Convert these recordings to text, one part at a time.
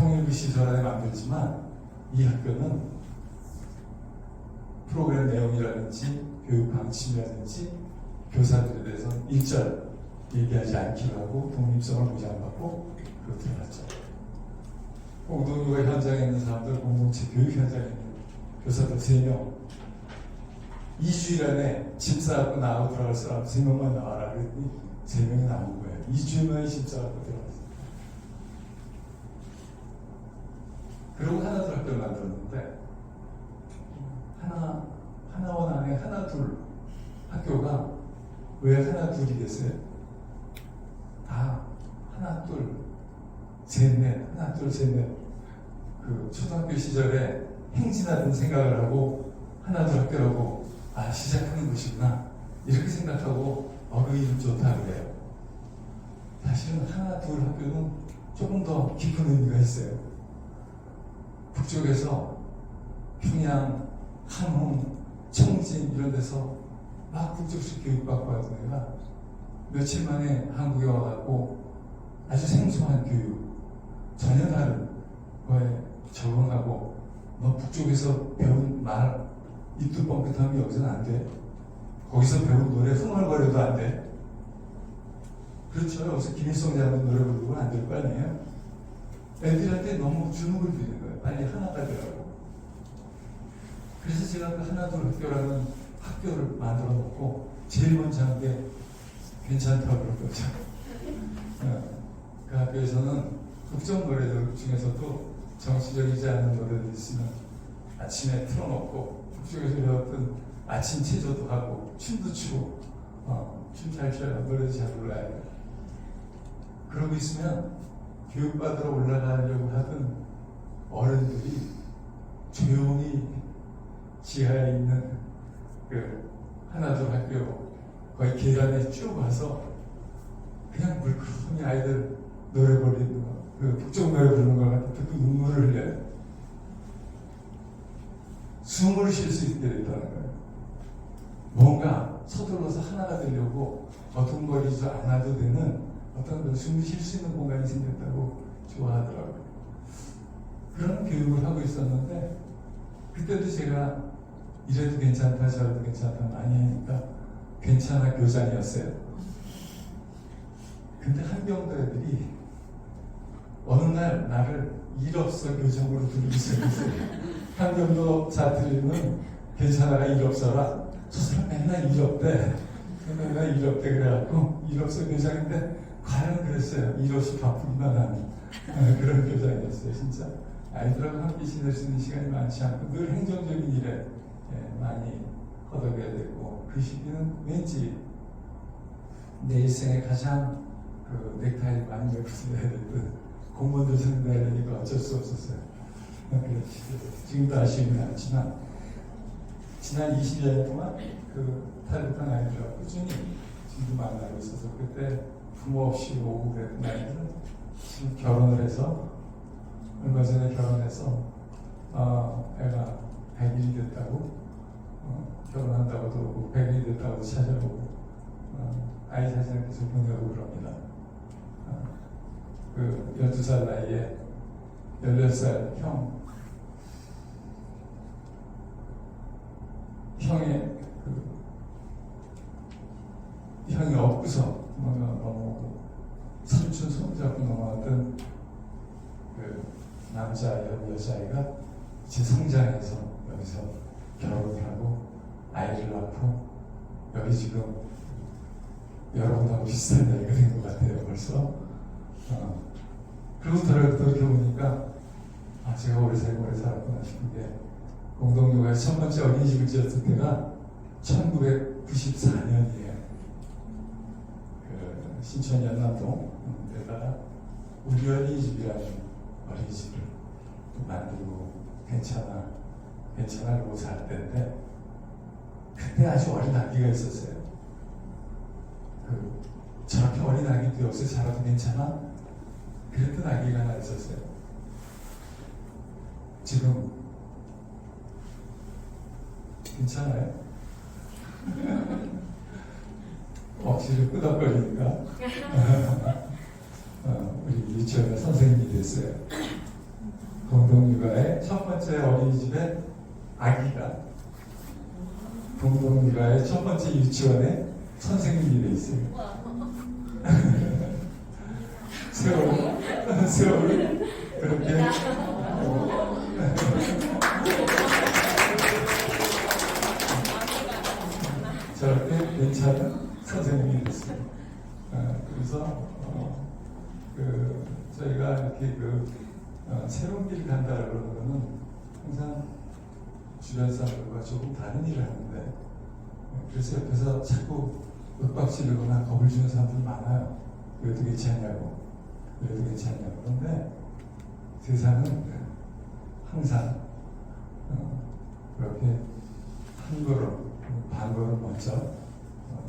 통일부 시설 안에 만들지만 이 학교는 프로그램 내용이라든지 교육 방침이라든지 교사들에 대해서 일절 얘기하지 않기로 하고 독립성을 보장받고 그렇게 들어갔죠. 공동교회 현장에 있는 사람들, 공동체 교육 현장에 있는 교사들 3명, 2주일 안에 짐 싸갖고 나하고 들어갈 사람 3명만 나와라 그랬더니 3명이 나온 거예요. 2주일 만에 짐 싸갖고 들어갔어요. 그리고 하나둘 학교를 만들었는데 하나원 안에 하나둘 학교가 왜 하나둘이 됐어요? 다 하나둘 셋넷 하나둘 셋넷 그 초등학교 시절에 행진하던 생각을 하고 하나둘 학교라고 시작하는 것이구나 이렇게 생각하고 그 이름 좋다 그래요. 사실은 하나둘 학교는 조금 더 깊은 의미가 있어요. 북쪽에서 평양, 함흥, 청진 이런 데서 막 국적식 교육받고 하던 애가 며칠 만에 한국에 와갖고 아주 생소한 교육, 전혀 다른 거에 적응하고 너 북쪽에서 배운 말 입도 뻥끗하면 여기서는 안 돼. 거기서 배운 노래 흥얼거려도 안 돼. 그렇죠. 여기서 김일성 장군 노래 부르고 안 될 거 아니에요. 애들한테 너무 주눅을 부리는 거예요. 빨리 하나가 되라고. 그래서 제가 그 하나둘 학교라는 학교를 만들어 놓고 제일 먼저 한 게 괜찮다고 그럴 거죠. 그 학교에서는 국정 노래들 중에서도 정치적이지 않은 노래들 있으면 아침에 틀어놓고 북쪽에서 배웠던 아침 체조도 하고 춤도 추고 춤 잘 춰요. 노래도 잘 불러야 돼요. 그러고 있으면 교육받으러 올라가려고 하던 어른들이 조용히 지하에 있는 그 하나둘 학교 거의 계단에 쭉 와서 그냥 물끄러미 아이들 노래 부르는 거, 그 북쪽 노래 부르는 걸 듣고 눈물을 흘려요. 숨을 쉴 수 있게 됐다는 거예요. 뭔가 서둘러서 하나가 되려고 어둠거리지 않아도 되는 어떤 숨을 쉴 수 있는 공간이 생겼다고 좋아하더라고요. 그런 교육을 하고 있었는데 그때도 제가 이래도 괜찮다 저래도 괜찮다 많이 하니까 괜찮아 교장이었어요. 근데 한경도 애들이 어느 날 나를 일 없어 교장으로 부르기 시작했어요. 한경도 자들이는 괜찮아가 일 없어라. 저 사람 맨날 일 없대. 맨날 일 없대 그래갖고 일 없어 교장인데 과연 그랬어요. 일 없이 바쁘기만 하는 그런 교장이었어요. 진짜 아이들하고 함께 지낼 수 있는 시간이 많지 않고 늘 행정적인 일에 많이 허덕여야 되고 그 시기는 왠지 내 일생에 가장 그 넥타이를 많이 메고 다녀야 됐던 공무원들 생각해야 되니까 어쩔 수 없었어요. 지금도 아쉬움이 남지만 지난 20년 동안 그 탈북한 아이들하고 꾸준히 지금도 만나고 있어서 그때 부모 없이 오고 그랬던 아이들은 지금 결혼을 해서 얼마 전에 결혼해서 애가 100일이 됐다고 결혼한다고도 오고 100일이 됐다고 찾아오고 아이 사진을 계속 보내고 그럽니다. 그 12살 나이에 16살 형이 없고서 너무 삼촌 손잡고 넘어왔던 그 여자아이가 이제 성장해서 여기서 결혼을 하고 아이를 낳고 여기 지금 여러분하고 비슷한 나이가 된 것 같아요 벌써. 그리고 돌아보니까 제가 오래 살았구나 싶은 게 공동묘가 첫 번째 어린이집을 지었을 때가 1994년이에요. 그 신천 연남동에다가 우리 어린이집이라는 어린이집을 만들고 괜찮아라고 살 때인데 그때 아주 어린 아기가 있었어요. 저렇게 어린 아기도 여기서 자라도 괜찮아? 그랬던 아기가 하나 있었어요. 지금 괜찮아요? 억지로 끄덕거리니까 우리 유치원의 선생님이 됐어요. 공동육아의 첫 번째 어린이집의 아기가 공동육아의 첫 번째 유치원의 선생님이 돼 있어요. 세월을 그렇게 저렇게 괜찮은 선생님이 됐어요. 그래서 저희가 이렇게 새로운 길을 간다라고 그러는 거는 항상 주변 사람들과 조금 다른 일을 하는데, 그래서 옆에서 자꾸 윽박 지르거나 겁을 주는 사람들 많아요. 그래도 괜찮냐고, 그래도 괜찮냐고. 그런데 세상은 항상 그렇게 한 걸음, 반 걸음 먼저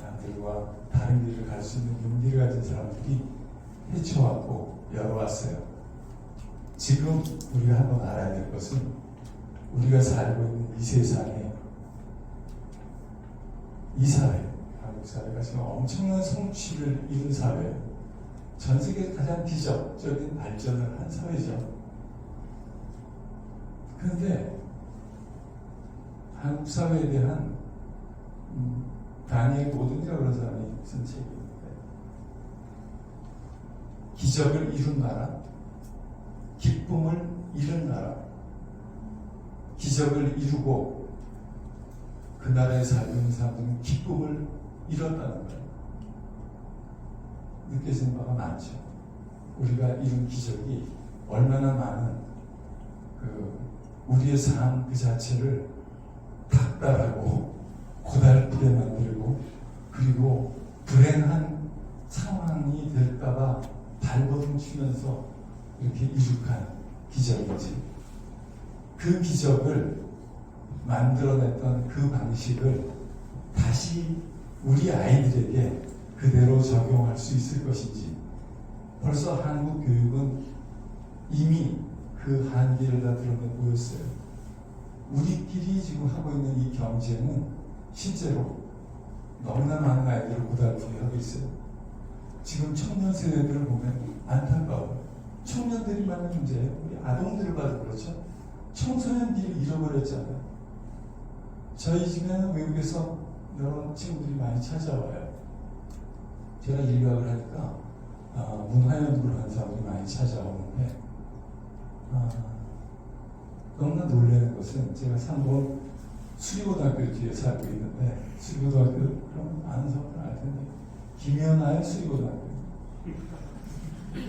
남들과 다른 길을 갈 수 있는 용기를 가진 사람들이 헤쳐왔고 열어왔어요. 지금 우리가 한번 알아야 될 것은 우리가 살고 있는 이 세상에, 이 사회, 한국 사회가 지금 엄청난 성취를 이룬 사회예요. 전 세계 가장 기적적인 발전을 한 사회죠. 그런데 한국 사회에 대한 다니엘 고든이라고 그런 사람이 쓴 책이 있는데, 기적을 이룬 나라, 기쁨을 이룬 나라, 기적을 이루고 그 나라에 살고 있는 사람들은 기쁨을 잃었다는 거예요. 느껴지는 바가 많죠. 우리가 이룬 기적이 얼마나 많은 우리의 삶 그 자체를 닥달하고 고달프게 만들고, 그리고 불행한 상황이 될까봐 발버둥 치면서 이렇게 이룩한 기적이지. 그 기적을 만들어냈던 그 방식을 다시 우리 아이들에게 그대로 적용할 수 있을 것인지. 벌써 한국 교육은 이미 그 한계를 다 드러내보였어요. 우리끼리 지금 하고 있는 이 경쟁은 실제로 너무나 많은 아이들을 고달프게 하고 있어요. 지금 청년 세대들을 보면 안타까워요. 청년들이 많은 문제예요. 우리 아동들을 봐도 그렇죠. 청소년들이 잃어버렸잖아요. 저희 집에는 외국에서 여러 친구들이 많이 찾아와요. 제가 일교학을 하니까 문화연구를 하는 사람들이 많이 찾아오는데, 너무나 놀라는 것은, 제가 상봉 수리고등학교 뒤에 살고 있는데, 수리고등학교 그럼 아는 사람들은 알 텐데, 김연아의 수리고등학교.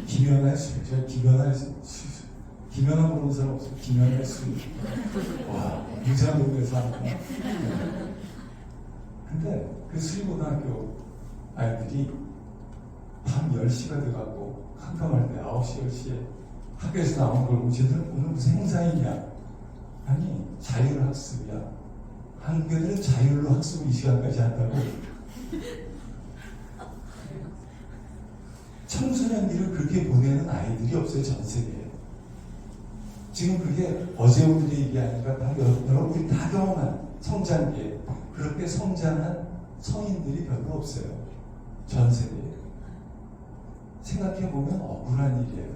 김연아의 수리. 제가 김연아의 수리. 김연아 모르는 사람 없어요. 김연아의 수리. 와, 유산동에서 하는 거야. 근데 그 수리고등학교 아이들이 밤 10시가 돼가고 캄캄할 때 9시, 10시에 학교에서 나온 걸 보고 쟤들 오늘 무슨 행사이냐? 아니, 자율학습이야. 한국 애들은 자율로 학습을 이 시간까지 한다고. 청소년들을 그렇게 보내는 아이들이 없어요, 전 세계에. 지금 그게 어제 오늘의 얘기 아니라 다 여러분들이 다 경험한 성장기에 그렇게 성장한 성인들이 별로 없어요, 전 세계에. 생각해보면 억울한 일이에요.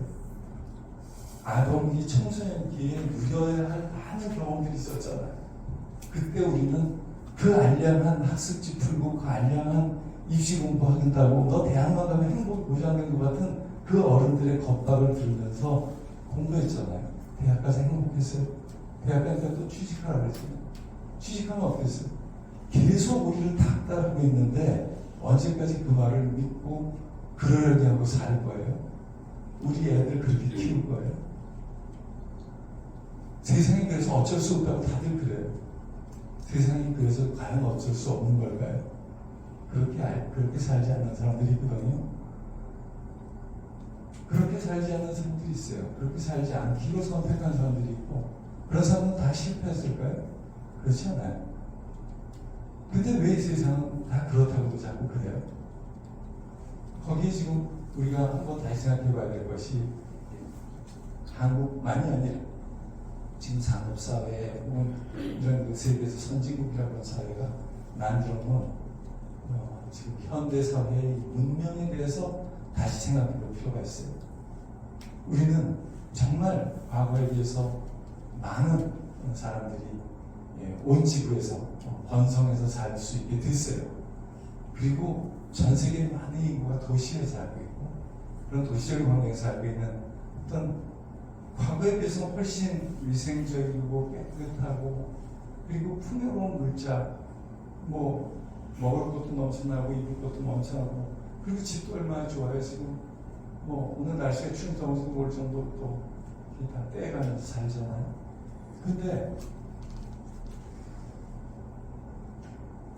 아동기, 청소년기에 누려야 할 많은 경험들이 있었잖아요. 그때 우리는 그 알량한 학습지 풀고 그 알량한 입시 공부한다고 너 대학만 가면 행복이 보장된 것 같은 그 어른들의 겁박을 들으면서 공부했잖아요. 대학 가서 행복했어요. 대학 가니까 또 취직하라고 그랬어요. 취직하면 어땠어요? 계속 우리를 닥달하고 있는데 언제까지 그 말을 믿고 그러려니 하고 살 거예요? 우리 애들 그렇게 키울 거예요? 세상이 그래서 어쩔 수 없다고 다들 그래요. 세상이 그래서 과연 어쩔 수 없는 걸까요? 그렇게 살지 않는 사람들이 있거든요. 그렇게 살지 않는 사람들이 있어요. 그렇게 살지 않기로 선택한 사람들이 있고, 그런 사람은 다 실패했을까요? 그렇지 않아요. 근데 왜 세상은 다 그렇다고도 자꾸 그래요? 거기에 지금 우리가 한번 다시 생각해 봐야 될 것이, 한국만이 아니라 지금 산업사회 혹은 이런 세계에서 선진국이라고 하는 사회가 만들어 놓은 지금 현대사회의 문명에 대해서 다시 생각해 볼 필요가 있어요. 우리는 정말 과거에 비해서 많은 사람들이 온 지구에서 번성해서 살 수 있게 됐어요. 그리고 전 세계 많은 인구가 도시에 살고 있고 그런 도시적인 환경에 살고 있는 어떤 과거에 비해서 훨씬 위생적이고 깨끗하고 그리고 풍요로운 물자 뭐 먹을 것도 넘쳐나고 입을 것도 넘쳐나고 그리고 집도 얼마나 좋아요. 지금 뭐 오늘 날씨가 추운 정도 올 정도로 또 다 떼가면서 살잖아요. 근데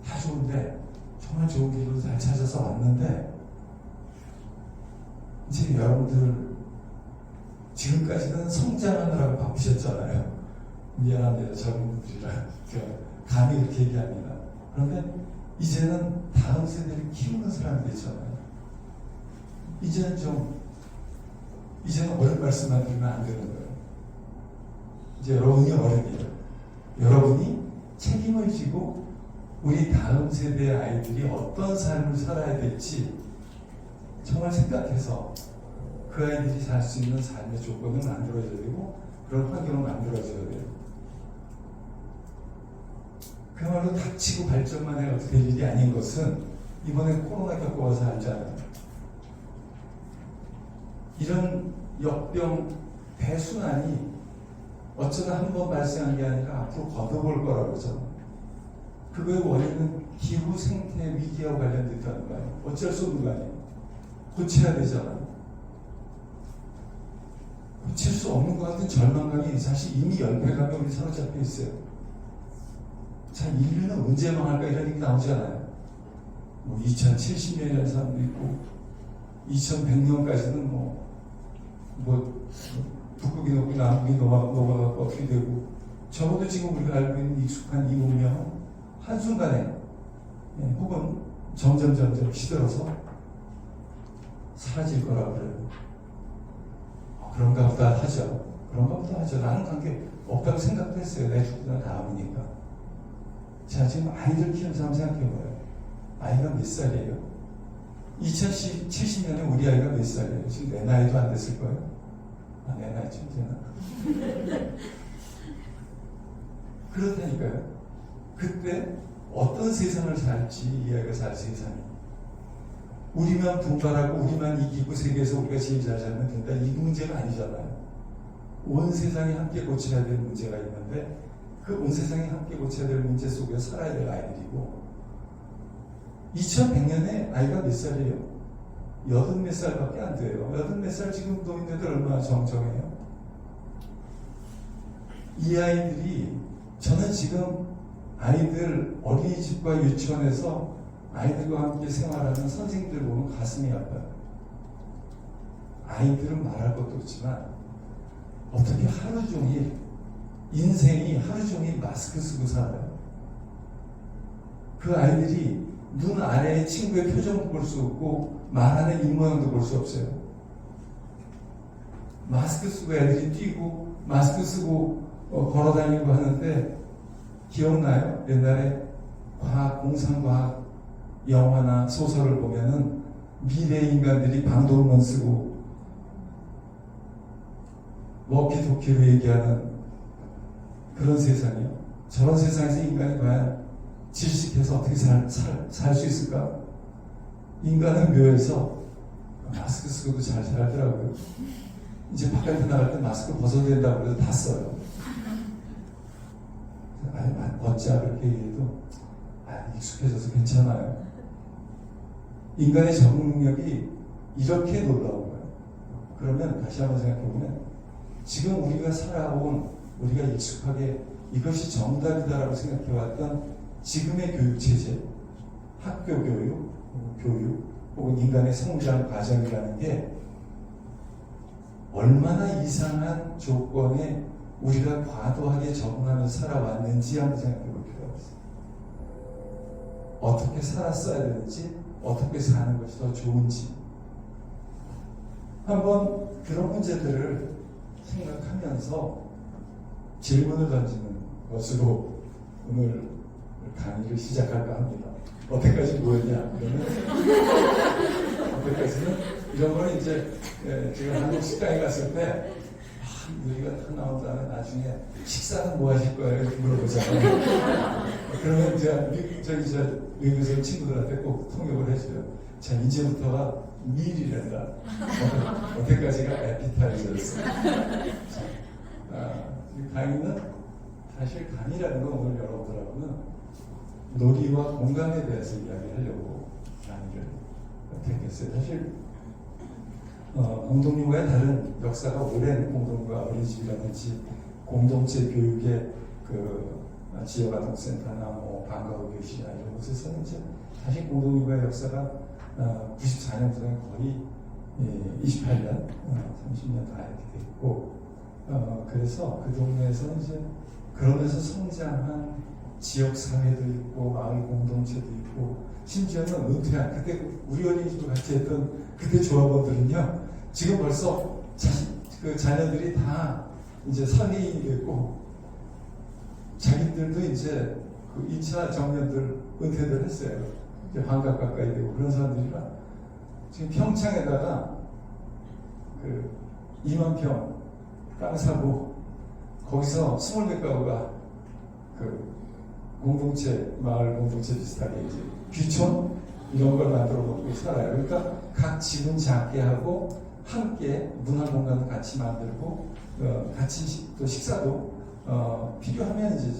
다 좋은데 정말 좋은 길로 잘 찾아서 왔는데 이제 여러분들 지금까지는 성장하느라고 바쁘셨잖아요. 미안한데요. 젊은 분들이라 감히 이렇게 얘기합니다. 그런데 이제는 다음 세대를 키우는 사람들이 있잖아요. 이제는 어른 말씀만 들으면 안 되는 거예요. 이제 여러분이 어른이에요. 여러분이 책임을 지고 우리 다음 세대의 아이들이 어떤 삶을 살아야 될지 정말 생각해서 그 아이들이 살 수 있는 삶의 조건을 만들어줘야 되고 그런 환경을 만들어줘야 돼요. 그야말로 닥치고 발전만 해야 어떻게 될 일이 아닌 것은 이번에 코로나 겪어와서 알잖아요. 이런 역병 대순환이 어쩌다 한 번 발생한 게 아니라 앞으로 거듭올 거라고 그러죠. 그거의 원인은 기후 생태 위기와 관련됐다는 거예요. 어쩔 수 없는 거 아니에요. 고쳐야 되잖아요. 고칠 수 없는 것 같은 절망감이 사실 이미 열패감에 우리 사로잡혀 있어요. 자, 인류는 언제 망할까 이런 얘기 나오잖아요. 뭐 2070년이라는 사람도 있고 2100년까지는 뭐 북극이 녹고 남극이 녹아갖고 어떻게 되고 적어도 지금 우리가 알고 있는 익숙한 이 운명은 한순간에 혹은 점점 시들어서 사라질 거라고 그래요. 그런가 보다 하죠. 나는 관계 없다고 생각도 했어요. 내 죽고 난 다음이니까. 자, 지금 아이들 키우는 사람 생각해봐요. 아이가 몇 살이에요? 2070년에 우리 아이가 몇 살이에요? 지금 내 나이도 안 됐을 거예요. 내 나이 좀 되나? 그렇다니까요. 그때 어떤 세상을 살지 이 아이가 살 세상이. 우리만 분발하고 우리만 이기고 세계에서 우리가 제일 잘 살면 된다. 이 문제가 아니잖아요. 온 세상이 함께 고쳐야 될 문제가 있는데 그 온 세상이 함께 고쳐야 될 문제 속에 살아야 될 아이들이고 2100년에 아이가 몇 살이에요? 80몇 살밖에 안 돼요. 80몇 살 지금 노인네들 얼마나 정정해요? 이 아이들이 저는 지금 아이들 어린이집과 유치원에서 아이들과 함께 생활하는 선생님들 보면 가슴이 아파요. 아이들은 말할 것도 없지만 어떻게 하루 종일 인생이 하루 종일 마스크 쓰고 살아요. 그 아이들이 눈 아래의 친구의 표정도 볼 수 없고 말하는 입모양도 볼 수 없어요. 마스크 쓰고 애들이 뛰고 마스크 쓰고 걸어다니고 하는데 기억나요? 옛날에 공상과학 영화나 소설을 보면은 미래 인간들이 방독면 쓰고 워키토키로 얘기하는 그런 세상이요. 저런 세상에서 인간이 과연 질식해서 어떻게 살 수 있을까? 인간은 묘해서 마스크 쓰고도 잘 살더라고요. 이제 바깥에 나갈 때 마스크 벗어야 된다고 해서 다 써요. 어찌 그렇게 얘기해도 익숙해져서 괜찮아요. 인간의 적응 능력이 이렇게 놀라운 거예요. 그러면 다시 한번 생각해보면 지금 우리가 살아온 우리가 익숙하게 이것이 정답이다라고 생각해왔던 지금의 교육체제, 학교 교육 혹은 인간의 성장 과정이라는 게 얼마나 이상한 조건에 우리가 과도하게 적응하면서 살아왔는지 한번 생각해 볼 필요가 있어요. 어떻게 살았어야 되는지, 어떻게 사는 것이 더 좋은지 한번 그런 문제들을 생각하면서 질문을 던지는 것으로 오늘 강의를 시작할까 합니다. 어때까지 뭐였냐? 그러면 어때까지는 이런 거는 이제 제가 한국 식당에 갔을 때 요리가 다 나온 다음에 나중에 식사는 뭐 하실 거예요? 이렇게 물어보잖아요. 그러면 이제 외교생 친구들한테 꼭 통역을 해줘요. 자, 이제부터가 밀이란다. 어때까지가 에피타이저였어요. 이 강의는 사실 강의라는 건 오늘 여러분들하고는 놀이와 공감에 대해서 이야기하려고 강의를 택했어요. 사실 공동육아의 다른 역사가 오랜 공동육아 어린이집이라든지 공동체 교육의 그 지역아동센터나 뭐 방과후 교실이나 이런 곳에서는 이제 사실 공동육아의 역사가 94년부터는 거의 28년, 30년 다 이렇게 됐고, 그래서 그 동네에서는 이제 그러면서 성장한 지역 사회도 있고 마을 공동체도 있고 심지어는 은퇴한 그때 우리 어린이집을 같이 했던 그때 조합원들은요 지금 벌써 그 자녀들이 다 이제 성인이 됐고 자기들도 이제 그 2차 정년들 은퇴를 했어요. 이제 환갑 가까이 되고 그런 사람들이라 지금 평창에다가 그 2만 평 땅 사고 거기서 20몇 가구가 그 공동체, 마을 공동체 비슷하게 이제 귀촌 이런 걸 만들어 놓고 살아요. 그러니까 각 집은 작게 하고 함께 문화 공간을 같이 만들고 같이 또 식사도 필요하면 이제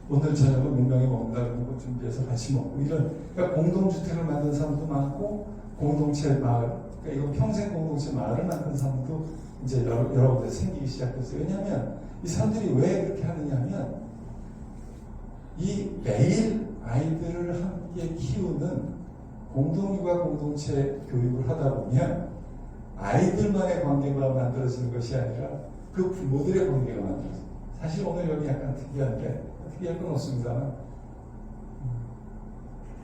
오늘 저녁은 몇 명이 먹는다 그러는 거 준비해서 같이 먹고 이런 그러니까 공동주택을 만든 사람도 많고 공동체 마을 그러니까 이건 평생 공동체 마을을 만든 사람도 이제 여러 군데 생기기 시작했어요. 왜냐하면 이 사람들이 왜 그렇게 하느냐면 이 매일 아이들을 함께 키우는 공동육아 공동체 교육을 하다 보면 아이들만의 관계가 만들어지는 것이 아니라 그 부모들의 관계가 만들어져요. 사실 오늘 여기 약간 특이한데 특이할 건 없습니다만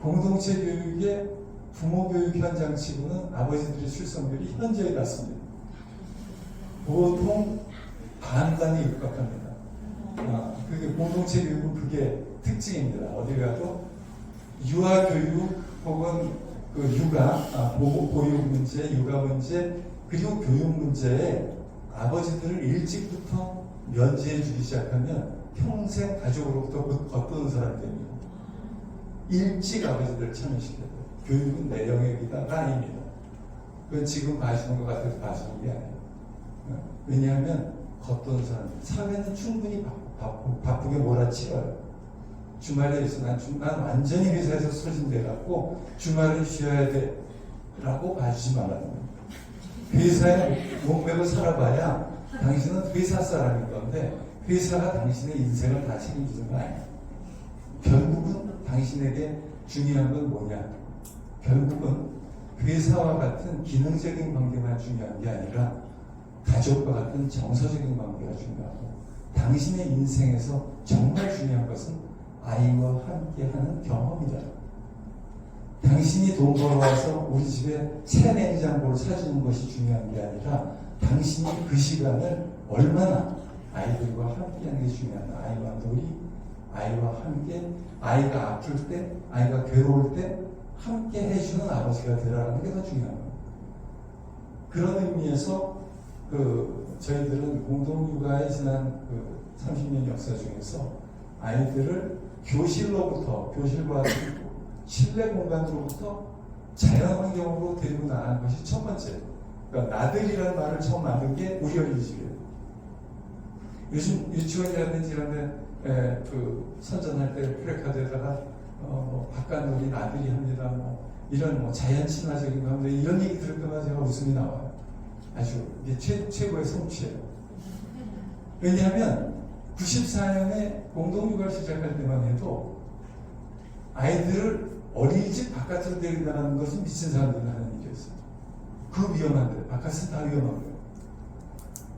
공동체 교육의 부모 교육 현장 치고는 아버지들의 출산율이 현저히 낮습니다. 보통 반단에 육박합니다. 그게 공동체 교육은 그게 특징입니다. 어디 가도 유아 교육 혹은 그 육아, 보육 문제, 육아 문제, 그리고 교육 문제에 아버지들을 일찍부터 면제해 주기 시작하면 평생 가족으로부터 겉도는 사람이 됩니다. 일찍 아버지들을 참여시켜야 돼요. 교육은 내 영역이다가 아닙니다. 그건 지금 봐주는 것 같아서 봐주는 게 아니에요. 왜냐하면 겉도는 사람, 사회는 충분히 바쁘게 몰아치워요. 주말에 있어. 난 완전히 회사에서 소진돼갖고 주말을 쉬어야 돼. 라고 봐주지 말라는 거예요. 회사에 목매고 살아봐야 당신은 회사 사람인 건데 회사가 당신의 인생을 다 책임지는 거 아니에요. 결국은 당신에게 중요한 건 뭐냐? 결국은 회사와 같은 기능적인 관계만 중요한 게 아니라 가족과 같은 정서적인 관계가 중요하고 당신의 인생에서 정말 중요한 것은 아이와 함께하는 경험이다. 당신이 돈 벌어와서 우리 집에 새 냉장고를 사주는 것이 중요한 게 아니라 당신이 그 시간을 얼마나 아이들과 함께하는 게 중요하다. 아이와 놀이, 아이와 함께, 아이가 아플 때, 아이가 괴로울 때 함께 해주는 아버지가 되라는 게 더 중요한 거예요. 그런 의미에서 저희들은 공동육아의 지난 30년 역사 중에서 아이들을 교실과 실내 공간으로부터 자연 환경으로 데리고 나가는 것이 첫 번째. 그러니까 나들이라는 말을 처음 만든 게 우리 어린이집이에요. 요즘 유치원이라든지 이런 데 선전할 때 프레카드에다가 바깥놀이 나들이 합니다. 이런 자연 친화적인 거 합니다. 이런 얘기 들을 때마다 제가 웃음이 나와요. 아주 이게 최고의 성취예요. 왜냐하면 94년에 공동육아를 시작할 때만 해도 아이들을 어린이집 바깥으로 데리고 나가는 것은 미친 사람들이 하는 일이었어요. 그 위험한데 바깥은 다 위험한 거예요.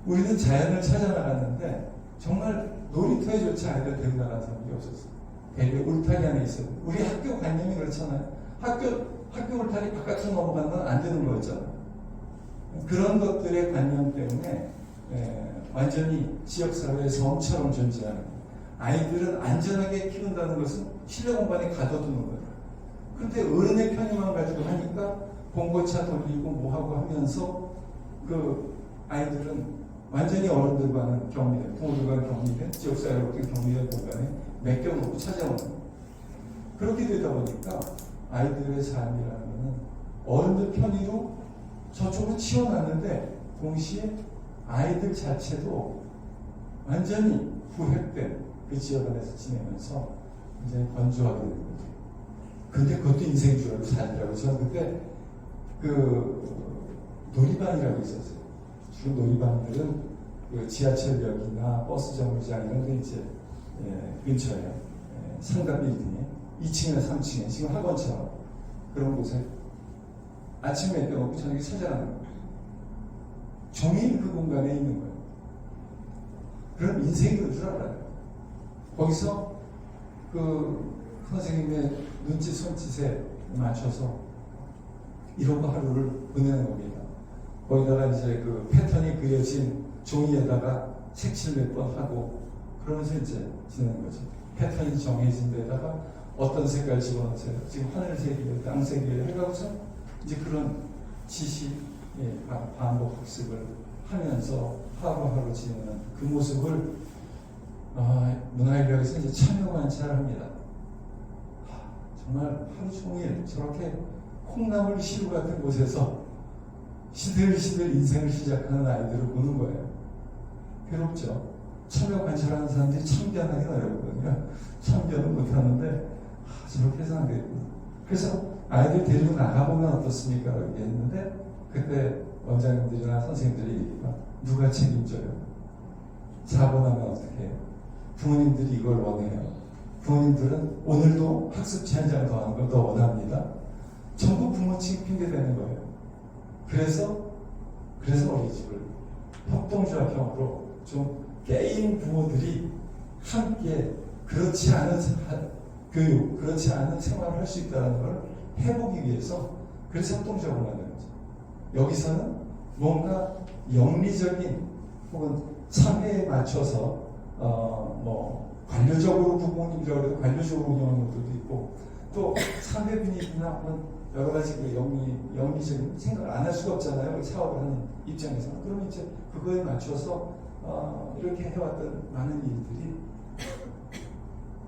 우리는 자연을 찾아 나갔는데 정말 놀이터에조차 아이들 데리고 나가는 사람이 없었어요. 대개 울타리 안에 있어요. 우리 학교 관념이 그렇잖아요. 학교 울타리 바깥으로 넘어가는 건 안 되는 거였잖아요. 그런 것들의 관념 때문에 완전히 지역사회의 섬처럼 존재하는 거예요. 아이들은 안전하게 키운다는 것은 실내 공간에 가둬두는 거예요. 그런데 어른의 편의만 가지고 하니까 봉고차 돌리고 뭐하고 하면서 그 아이들은 완전히 어른들과는 격리된, 부모들과는 격리된, 지역사회로부터 격리된 공간에 맡겨놓고 찾아오는 거예요. 그렇게 되다 보니까 아이들의 삶이라는 것은 어른들 편의로 저쪽으로 치워놨는데 동시에 아이들 자체도 완전히 부획된 그 지역 안에서 지내면서 굉장히 건조하게 되는 거죠. 근데 그것도 인생인 줄 알고 살더라고요. 저는 그때 놀이방이라고 있었어요. 주로 놀이방들은 그 지하철역이나 버스 정류장 이런 데 이제 근처에 상가 빌딩에 2층이나 3층에 지금 학원처럼 그런 곳에 아침에 빼놓고 저녁에 찾아가는 거예요. 종일 그 공간에 있는 거예요. 그럼 인생이 그럴 줄 알아요. 거기서 그 선생님의 눈짓 손짓에 맞춰서 이러고 하루를 보내는 겁니다. 거기다가 이제 그 패턴이 그려진 종이에다가 색칠 몇 번 하고 그러면서 이제 지내는 거죠. 패턴이 정해진 데다가 어떤 색깔 집어넣으세요. 지금 하늘색이에요, 땅색이에요 해가지고서 이제 그런 지식 반복 학습을 하면서 하루하루 지내는 그 모습을 문화인력에서 이제 참여 관찰합니다. 정말 하루 종일 저렇게 콩나물 시루 같은 곳에서 시들시들 인생을 시작하는 아이들을 보는 거예요. 괴롭죠. 참여 관찰하는 사람들이 참견하기는 어렵거든요. 참견은 못하는데 저렇게 해서 안 되겠구나. 그래서 아이들 데리고 나가보면 어떻습니까? 이렇게 했는데 그때 원장님들이나 선생님들이 얘기가 누가 책임져요? 사고 나면 어떻게 해요? 부모님들이 이걸 원해요. 부모님들은 오늘도 학습지 한 장 더 하는 걸 더 원합니다. 전부 부모 핑계 대는 거예요. 그래서 어린이집을 협동조합형으로 좀 깨인 부모들이 함께 그렇지 않은 교육, 그렇지 않은 생활을 할 수 있다는 걸 해보기 위해서 그래서 협동조합을 만드는 거죠. 여기서는 뭔가 영리적인 혹은 참회에 맞춰서 관료적으로 부모님이라고 해도 관료적으로 운영하는 것들도 있고 또 사회 분위기나 혹은 여러 가지 그 영리적인 생각을 안 할 수가 없잖아요. 사업을 하는 입장에서는. 그러면 이제 그거에 맞춰서 이렇게 해왔던 많은 일들이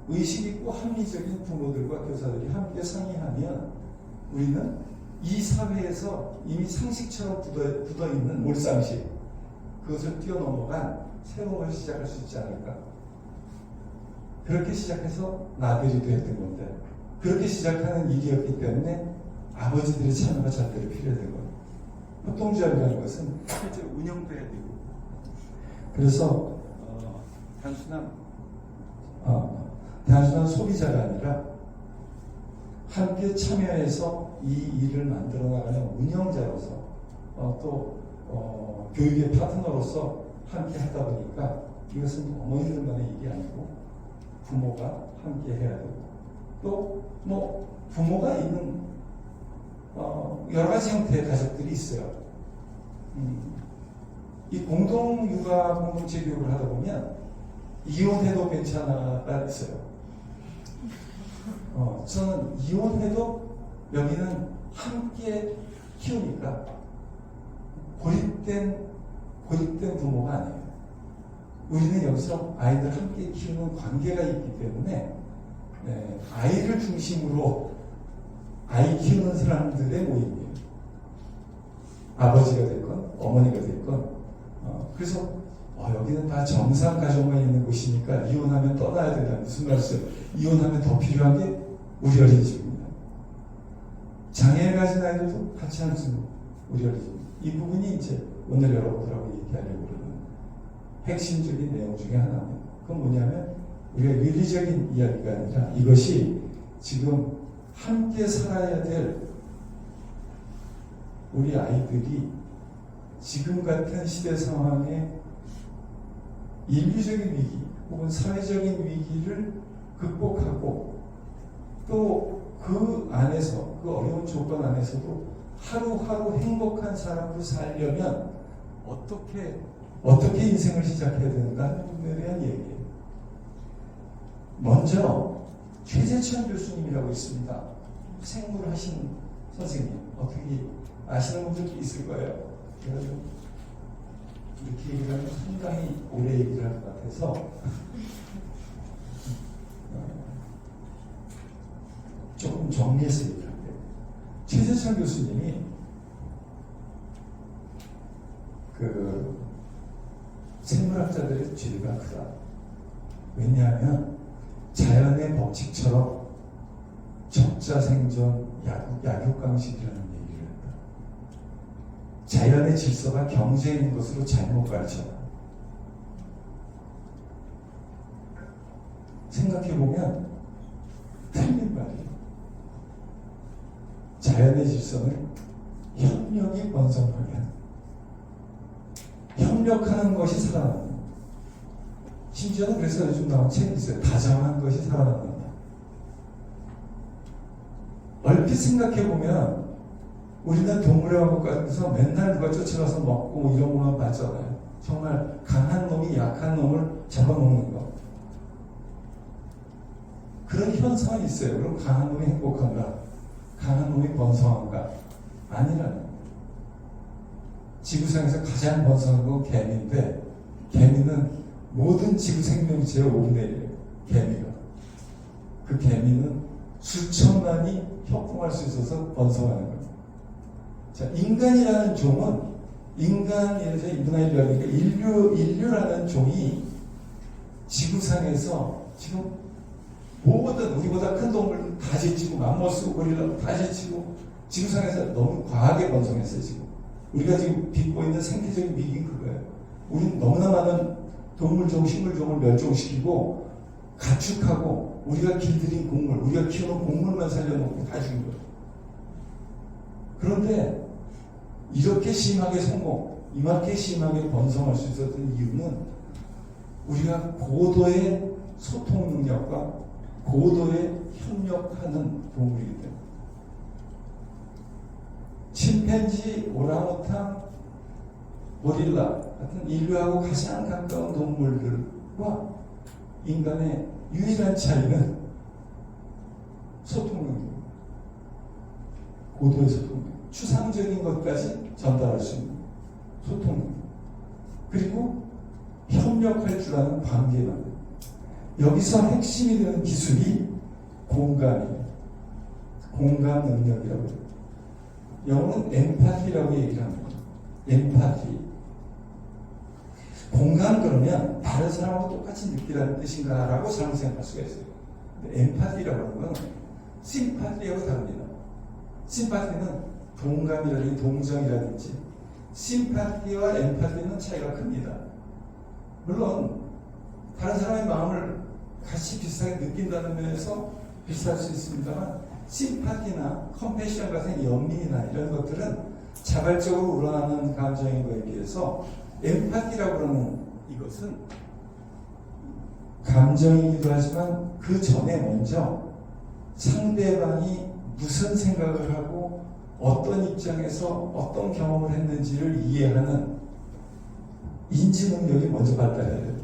의식 있고 합리적인 부모들과 교사들이 함께 상의하면 우리는 이 사회에서 이미 상식처럼 굳어있는 몰상식 그것을 뛰어넘어간 새로운 걸 시작할 수 있지 않을까. 그렇게 시작해서 나들이도 했던 건데 그렇게 시작하는 일이었기 때문에 아버지들의 참여가 잣대로 필요된 거예요. 협동조합이라는 것은 실제로 운영돼야 되고 그래서 단순한 소비자가 아니라 함께 참여해서 이 일을 만들어 나가는 운영자로서 또 교육의 파트너로서 함께 하다 보니까 이것은 어머니들만의 일이 아니고 부모가 함께 해야 되고 또 부모가 있는 여러 가지 형태의 가족들이 있어요. 이 공동 육아 공동체 교육을 하다 보면 이혼해도 괜찮아가 있어요. 저는 이혼해도 여기는 함께 키우니까 고립된 부모가 아니에요. 우리는 여기서 아이들 함께 키우는 관계가 있기 때문에 아이를 중심으로 아이 키우는 사람들의 모임이에요. 아버지가 됐건 어머니가 됐건 그래서 여기는 다 정상 가족만 있는 곳이니까 이혼하면 떠나야 된다. 무슨 말씀? 이혼하면 더 필요한 게 우리 어린이집입니다. 장애를 가진 아이들도 같이 하는 우리 어린이집. 이 부분이 이제 오늘 여러분들하고 얘기하려고 그러는 핵심적인 내용 중에 하나입니다. 그건 뭐냐면 우리가 윤리적인 이야기가 아니라 이것이 지금 함께 살아야 될 우리 아이들이 지금 같은 시대 상황에 인류적인 위기 혹은 사회적인 위기를 극복하고 또 그 안에서 그 어려운 조건 안에서도 하루하루 행복한 사람으로 살려면 어떻게 인생을 시작해야 되는가는 부분에 대한 얘기예요. 먼저 최재천 교수님이라고 있습니다. 생물을 하신 선생님. 어떻게 아시는 분들도 있을 거예요. 그래가지고 이렇게 얘기를 하면 상당히 오래 얘기를 할 것 같아서 조금 정리해서 얘기를 할게요. 최재철 교수님이 그 생물학자들의 죄가 크다. 왜냐하면 자연의 법칙처럼 적자생존, 약육강식이라는 얘기를 한다. 자연의 질서가 경쟁인 것으로 잘못 가르쳤다. 생각해보면 틀린 말이에요. 자연의 질서는 협력이 번성하면 협력하는 것이 살아납니다. 심지어는 그래서 요즘 나온 책이 있어요. 다정한 것이 살아난다. 얼핏 생각해보면 우리는 동물의 왕국에서 맨날 누가 쫓아가서 먹고 뭐 이런 것만 봤잖아요. 정말 강한 놈이 약한 놈을 잡아먹는 거. 그런 현상은 있어요. 그럼 강한 놈이 행복한가? 강한 놈이 번성한가? 아니라는. 지구상에서 가장 번성한 건 개미인데, 개미는 모든 지구 생명체의 5분의 1이에요. 개미가. 그 개미는 수천만이 협동할 수 있어서 번성하는 거예요. 자, 인간이라는 종은, 인간에서 인간이라는 그러니까 인류라는 종이 지구상에서 지금 모든 우리보다 큰 동물 다 제치고 맘모스 고릴라 다 제치고 지구상에서 너무 과하게 번성했어요. 지금 우리가 지금 빚고 있는 생태적인 위기는 그거예요. 우리는 너무나 많은 동물종, 식물종을 멸종시키고 가축하고 우리가 길들인 곡물, 우리가 키우는 곡물만 살려놓고 다 죽인 거예요. 그런데 이렇게 심하게 이만큼 심하게 번성할 수 있었던 이유는 우리가 고도의 소통 능력과 고도의 협력하는 동물이기 때문에. 침팬지, 오랑우탄, 고릴라 같은 인류하고 가장 가까운 동물들과 인간의 유일한 차이는 소통 능력, 고도의 소통 능력, 추상적인 것까지 전달할 수 있는 소통 능력, 그리고 협력할 줄 아는 관계만. 여기서 핵심이 되는 기술이 공감이에요. 공감 능력이라고 해요. 영어는 엠파티라고 얘기를 합니다. 엠파티. 공감 그러면 다른 사람하고 똑같이 느끼라는 뜻인가라고 사람 생각할 수가 있어요. 근데 엠파티라고 하는 건 심파티하고 다릅니다. 심파티는 동감이라든지 동정이라든지, 심파티와 엠파티는 차이가 큽니다. 물론 다른 사람의 마음을 같이 비슷하게 느낀다는 면에서 비슷할 수 있습니다만, 심파티나 컴패션 같은 연민이나 이런 것들은 자발적으로 우러나는 감정인 거에 비해서 엠파티라고 하는 이것은 감정이기도 하지만 그 전에 먼저 상대방이 무슨 생각을 하고 어떤 입장에서 어떤 경험을 했는지를 이해하는 인지 능력이 먼저 발달해야 돼요.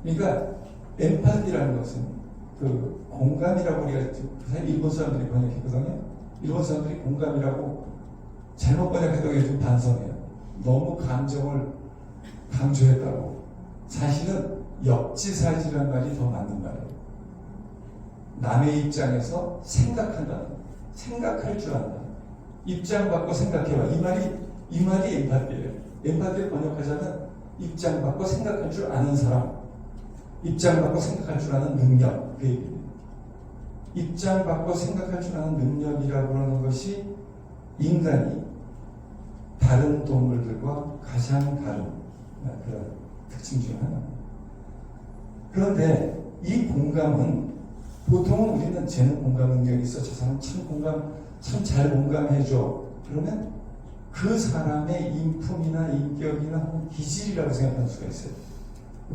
그러니까 엠파티라는 것은 그 공감이라고 우리가 일본 사람들이 번역했거든요. 일본 사람들이 공감이라고 잘못 번역해도 요즘 반성해요. 너무 감정을 강조했다고. 사실은 역지사지라는 말이 더 맞는 말이에요. 남의 입장에서 생각한다. 생각할 줄 안다. 입장 바꿔 생각해봐. 이 말이 엠파티예요. 엠파티를 번역하자면 입장 바꿔 생각할 줄 아는 사람, 입장 바꿔 생각할 줄 아는 능력, 그 얘기입니다. 입장 바꿔 생각할 줄 아는 능력이라고 하는 것이 인간이 다른 동물들과 가장 다른 그런 특징 중 하나입니다. 그런데 이 공감은 보통은 우리는 쟤는 공감 능력이 있어, 저 사람 참 잘 공감해줘. 그러면 그 사람의 인품이나 인격이나 혹은 기질이라고 생각할 수가 있어요.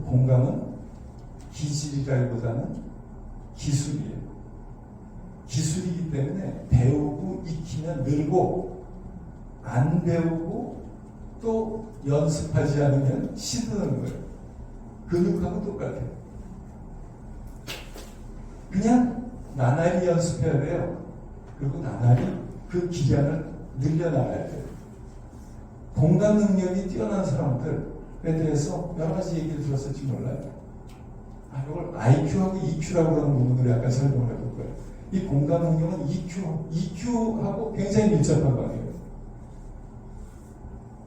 공감은 기질이라기보다는 기술이에요. 기술이기 때문에 배우고 익히면 늘고, 안 배우고 또 연습하지 않으면 시드는 거예요. 근육하고 똑같아요. 그냥 나날이 연습해야 돼요. 그리고 나날이 그 기량을 늘려나가야 돼요. 공감 능력이 뛰어난 사람들에 대해서 여러 가지 얘기를 들었을지 몰라요. 이걸 IQ하고 EQ라고 하는 부분으로 약간 설명을 해볼 거예요. 이 공감 능력은 EQ하고 굉장히 밀접한 관계예요.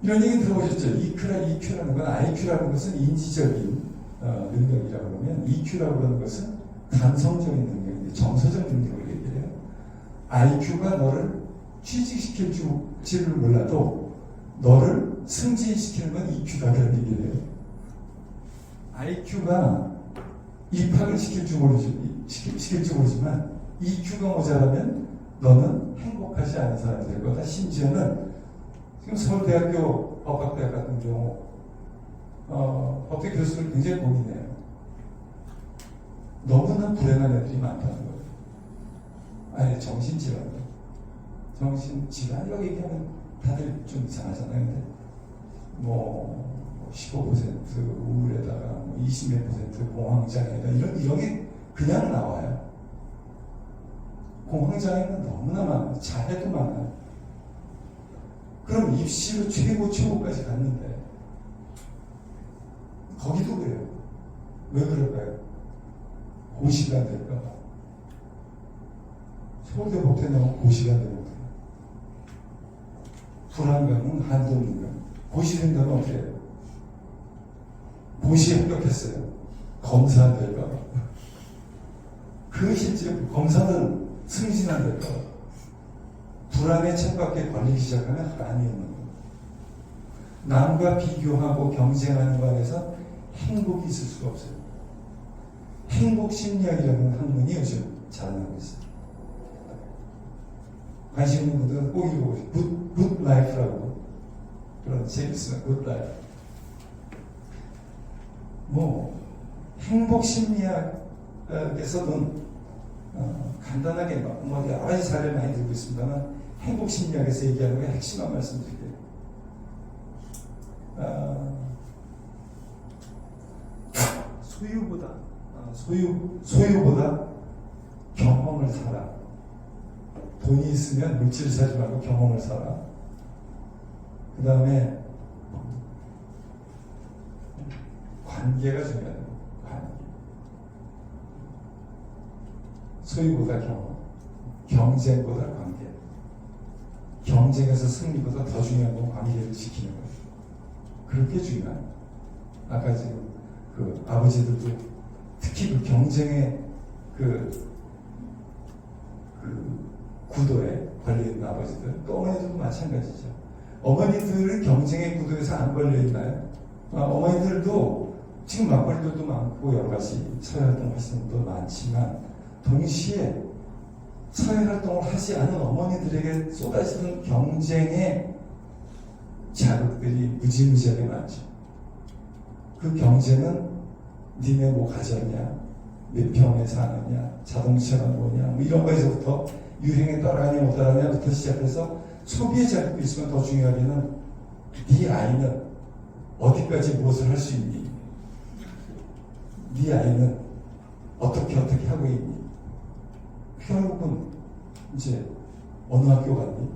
이런 얘기 들어보셨죠? EQ라는 건, IQ라는 것은 인지적인 능력이라고 그러면, EQ라고 하는 것은 감성적인 능력인데 정서적 능력을 얘기해요. IQ가 너를 취직시킬지를 몰라도 너를 승진시키는 건 EQ다, 그런 얘기를 해요. IQ가 입학을 시킬지 모르지만 EQ가 모자라면 너는 행복하지 않은 사람이 될 거다. 심지어는 지금 서울대학교 법학대학 같은 경우 법대 교수들 굉장히 고민해요. 너무나 불행한 애들이 많다는 거예요. 아니, 정신질환이라고 얘기하면 다들 좀 이상하잖아요. 근데 뭐 15% 우울에다가 20몇 % 공황장애다, 이런 게 그냥 나와요. 공황장애는 너무나 많아요. 자해도 많아요. 그럼 입시로 최고까지 갔는데 거기도 그래요. 왜 그럴까요? 고시가 안 될까 봐. 서울대 법대 나오면 고시가 안 되는 거예요. 불안감은 한도 없는 거예요. 고시 된다면 어떻게 해요? 고시에 합격했어요. 검사 안 될까 봐. 그 실제 검사는 승진 안 될까 봐. 불안에 쳇바퀴 걸리기 시작하면 한이 없는 거예요. 남과 비교하고 경쟁하는 것에서 행복이 있을 수가 없어요. 행복 심리학이라는 학문이 요즘 자라나고 있어요. 관심 있는 분들은 꼭 읽어보세요. Good Life라고 그런 책이 있어요. Good Life. 행복 심리학에서는 간단하게 여러 가지 사례를 많이 들고 있습니다만, 행복 심리학에서 얘기하는 게 핵심만 말씀드릴게요. 소유보다 경험을 사라. 돈이 있으면 물질을 사지 말고 경험을 사라. 그 다음에 관계가 중요해요. 관계. 소유보다 경험, 경쟁보다 관계. 경쟁에서 승리보다 더 중요한 건 관계를 지키는 거예요. 그렇게 중요해요. 아까 지금 그 아버지들도 특히 그 경쟁의 그 구도에 걸려있는 아버지들, 또 어머니들도 마찬가지죠. 어머니들은 경쟁의 구도에서 안 걸려있나요? 어머니들도 지금 맞벌이들도 많고 여러 가지 사회활동 하시는 분도 많지만, 동시에 사회활동을 하지 않은 어머니들에게 쏟아지는 경쟁의 자극들이 무지무지하게 많죠. 그 경쟁은 니네 뭐 가졌냐, 몇 평에 사느냐, 자동차가 뭐냐, 이런 거에서부터 유행에 따라가냐 못 따라가냐부터 시작해서 소비의 자극도 있으면 더 중요하게는 네 아이는 어디까지 무엇을 할 수 있니? 네 아이는 어떻게 하고 있니? 결국은 이제 어느 학교 갔니?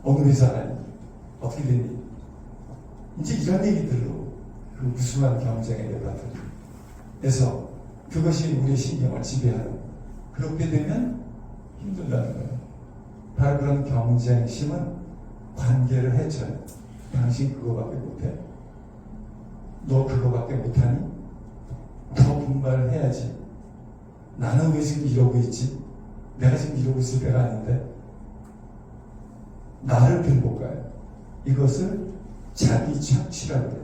어느 회사 갔니? 어떻게 됐니? 이제 이런 얘기들로 그 무수한 경쟁의 대화들에서 그것이 우리의 신경을 지배하는, 그렇게 되면 힘들다는 거예요. 바로 그런 경쟁심은 관계를 해쳐요. 당신 그거밖에 못해? 너 그거밖에 못하니? 더 분발을 해야지. 나는 왜 지금 이러고 있지? 내가 지금 이러고 있을 때가 아닌데? 나를 빌볼까요? 이것을 자기 착취라고 해요.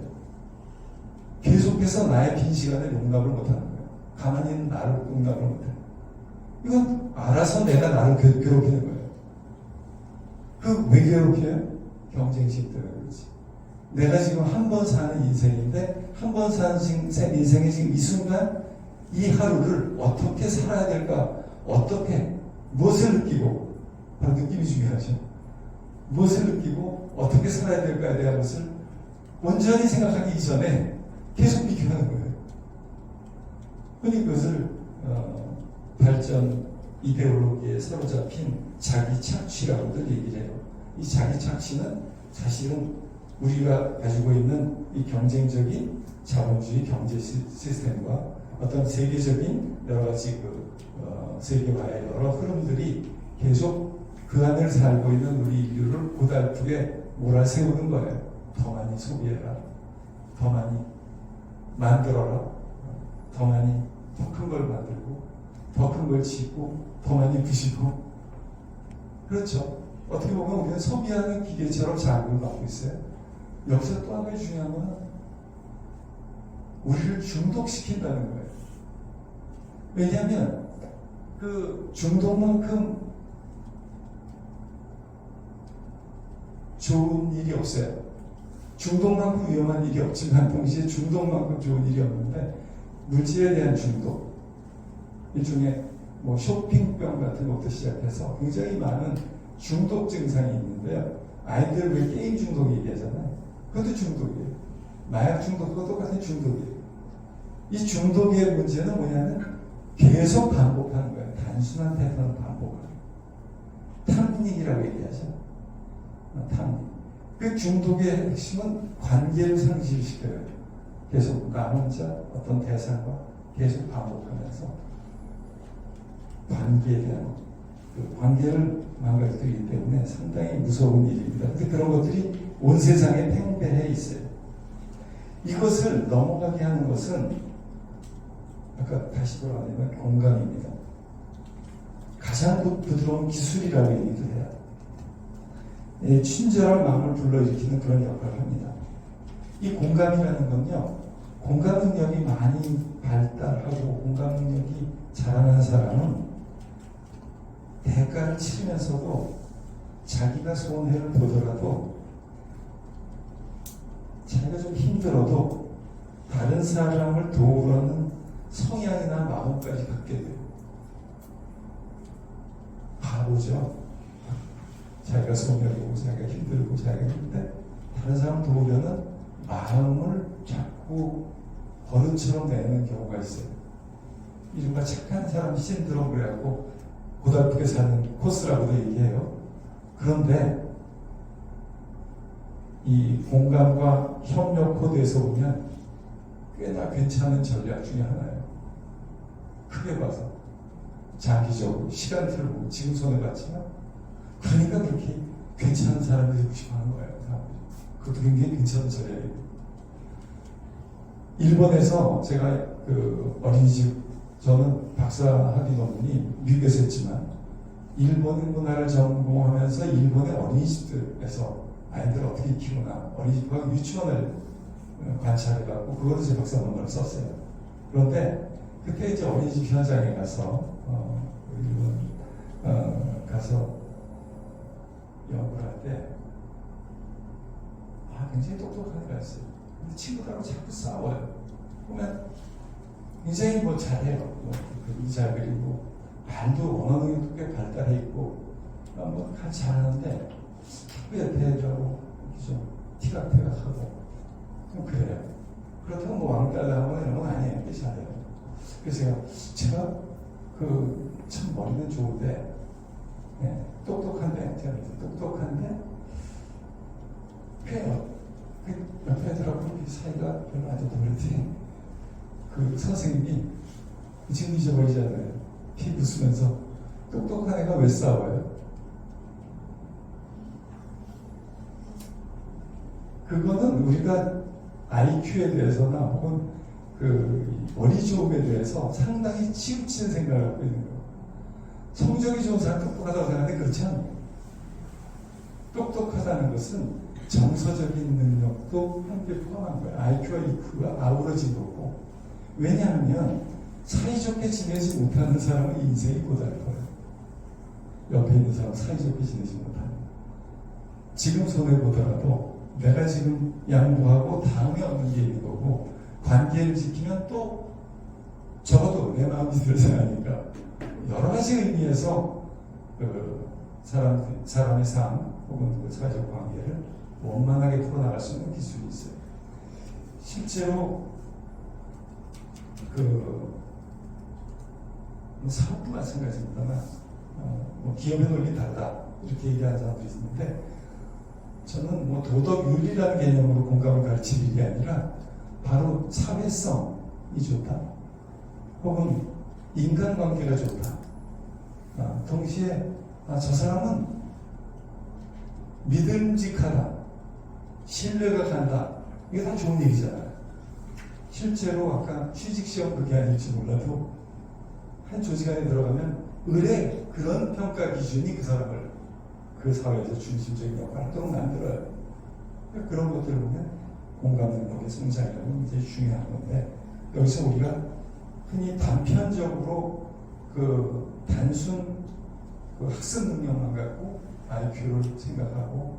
계속해서 나의 빈 시간을 용납을 못하는 거예요. 가만히 있는 나를 용납을 못해요. 이건 알아서 내가 나를 괴롭히는 거예요. 왜 괴롭혀요? 경쟁심 때문에 그렇지. 내가 지금 한 번 사는 인생인데, 한 번 사는 인생의 지금 이 순간, 이 하루를 어떻게 살아야 될까? 무엇을 느끼고, 바로 느낌이 중요하죠. 무엇을 느끼고 어떻게 살아야 될까에 대한 것을 온전히 생각하기 이전에 계속 비교하는 거예요. 흔히 그것을 발전 이데올로기에 사로잡힌 자기 착취라고들 얘기를 해요. 이 자기 착취는 사실은 우리가 가지고 있는 이 경쟁적인 자본주의 경제 시스템과 어떤 세계적인 여러 가지 세계화의 여러 흐름들이 계속 그 안을 살고 있는 우리 인류를 고달프게 몰아세우는 거예요. 더 많이 소비해라. 더 많이 만들어라. 더 많이 더 큰 걸 만들고 더 큰 걸 짓고 더 많이 부시고. 그렇죠. 어떻게 보면 우리는 소비하는 기계처럼 자극을 받고 있어요. 여기서 또 한 가지 중요한 건 우리를 중독시킨다는 거예요. 왜냐하면 그 중독만큼 좋은 일이 없어요. 중독만큼 위험한 일이 없지만 동시에 중독만큼 좋은 일이 없는데, 물질에 대한 중독, 일종의 뭐 쇼핑병 같은 것부터 시작해서 굉장히 많은 중독 증상이 있는데요. 아이들 왜 게임 중독 얘기하잖아요. 그것도 중독이에요. 마약 중독과 똑같은 중독이에요. 이 중독의 문제는 뭐냐면 계속 반복하는 거예요. 단순한 패턴을 반복하는 거예요. 탐닉이라고 얘기하죠. 탐닉. 그 중독의 핵심은 관계를 상실시켜요. 계속 나 혼자 어떤 대상과 계속 반복하면서 관계에 대한 그 관계를 망가뜨리기 때문에 상당히 무서운 일입니다. 근데 그런 것들이 온 세상에 팽배해 있어요. 이것을 넘어가게 하는 것은 아까 다시 돌아가면 공감입니다. 가장 부드러운 기술이라고 얘기도 해요. 친절한 마음을 불러일으키는 그런 역할을 합니다. 이 공감이라는 건요, 공감 능력이 많이 발달하고 공감 능력이 자라난 사람은 대가를 치르면서도 자기가 손해를 보더라도 자기가 좀 힘들어도 다른 사람을 도우려는 성향이나 마음까지 갖게 돼요. 바보죠. 자기가 손해보고 자기가 힘들고 자기가 힘든데 다른 사람 도우려는 마음을 자꾸 버릇처럼 내는 경우가 있어요. 이른바 착한 사람 신드롬 그래갖고 고달프게 사는 코스라고도 얘기해요. 그런데 이 공감과 협력 코드에서 보면 꽤나 괜찮은 전략 중에 하나예요. 크게 봐서 장기적으로 시간 틀고 지금 손해봤지만 그러니까 그렇게 괜찮은 사람이 되고 싶어 하는 거예요. 그것도 굉장히 괜찮은 전략이에요. 일본에서 제가 그 어린이집, 저는 박사학위 논문이 미국에서 했지만 일본 문화를 전공하면서 일본의 어린이집들에서 아이들을 어떻게 키우나 어린이집과 유치원을 관찰해갖고 그것도 제 박사 논문을 썼어요. 그런데 그때 이제 어린이집 현장에 가서 일본 가서 연구를 할 때 굉장히 똑똑한 애가 있어요. 근데 친구들하고 자꾸 싸워요. 보면 굉장히 뭐 잘해요. 뭐 그림도 잘 그리고 말도 언어 능력도 꽤 발달해 있고 뭐 잘하는데 자꾸 옆에 애들하고 좀 티각태각하고 좀 그래요. 그렇다고 뭐 왕따하거나 이런 건 아니에요. 꽤 잘해요. 그래서 제가 그 참 머리는 좋은데 똑똑한데 제가 똑똑한데 꽤 옆에 애들하고 사이가 별로 안 좋다고 그랬더니 그 선생님이 지금 잊어버리잖아요. 피 부수면서 똑똑한 애가 왜 싸워요? 그거는 우리가 IQ에 대해서나 혹은 그 머리 좋음에 대해서 상당히 치우친 생각을 갖고 있는 거예요. 성적이 좋은 사람 똑똑하다고 생각하는데 그렇지 않아요. 똑똑하다는 것은 정서적인 능력도 함께 포함한 거예요. IQ와 EQ가 아우러진 거고. 왜냐하면 사이좋게 지내지 못하는 사람은 인생이 고달퍼요. 옆에 있는 사람 사이좋게 지내지 못하는. 지금 손해보더라도 내가 지금 양보하고 다음에 얻는 게 있는 거고, 관계를 지키면 또 적어도 내 마음이 들어서 하니까 여러 가지 의미에서 사람의 삶 혹은 그 사회적 관계를 원만하게 풀어나갈 수 있는 기술이 있어요. 실제로 사업도 마찬가지입니다만 뭐 기업의 논리 다르다 이렇게 얘기하는 사람도 있는데 저는 뭐 도덕윤리라는 개념으로 공감을 가르치는 게 아니라 바로 사회성이 좋다. 혹은 인간관계가 좋다. 동시에 저 사람은 믿음직하다. 신뢰가 간다. 이게 다 좋은 얘기잖아요. 실제로 아까 취직시험 그게 아닐지 몰라도 한 조직 안에 들어가면 의뢰 그런 평가 기준이 그 사람을 그 사회에서 중심적인 역할을 하도록 만들어요. 그러니까 그런 것들을 보면 공감 능력의 성장이라는 게 굉장히 중요한 건데 여기서 우리가 흔히 단편적으로 그 단순 그 학습 능력만 갖고 IQ를 생각하고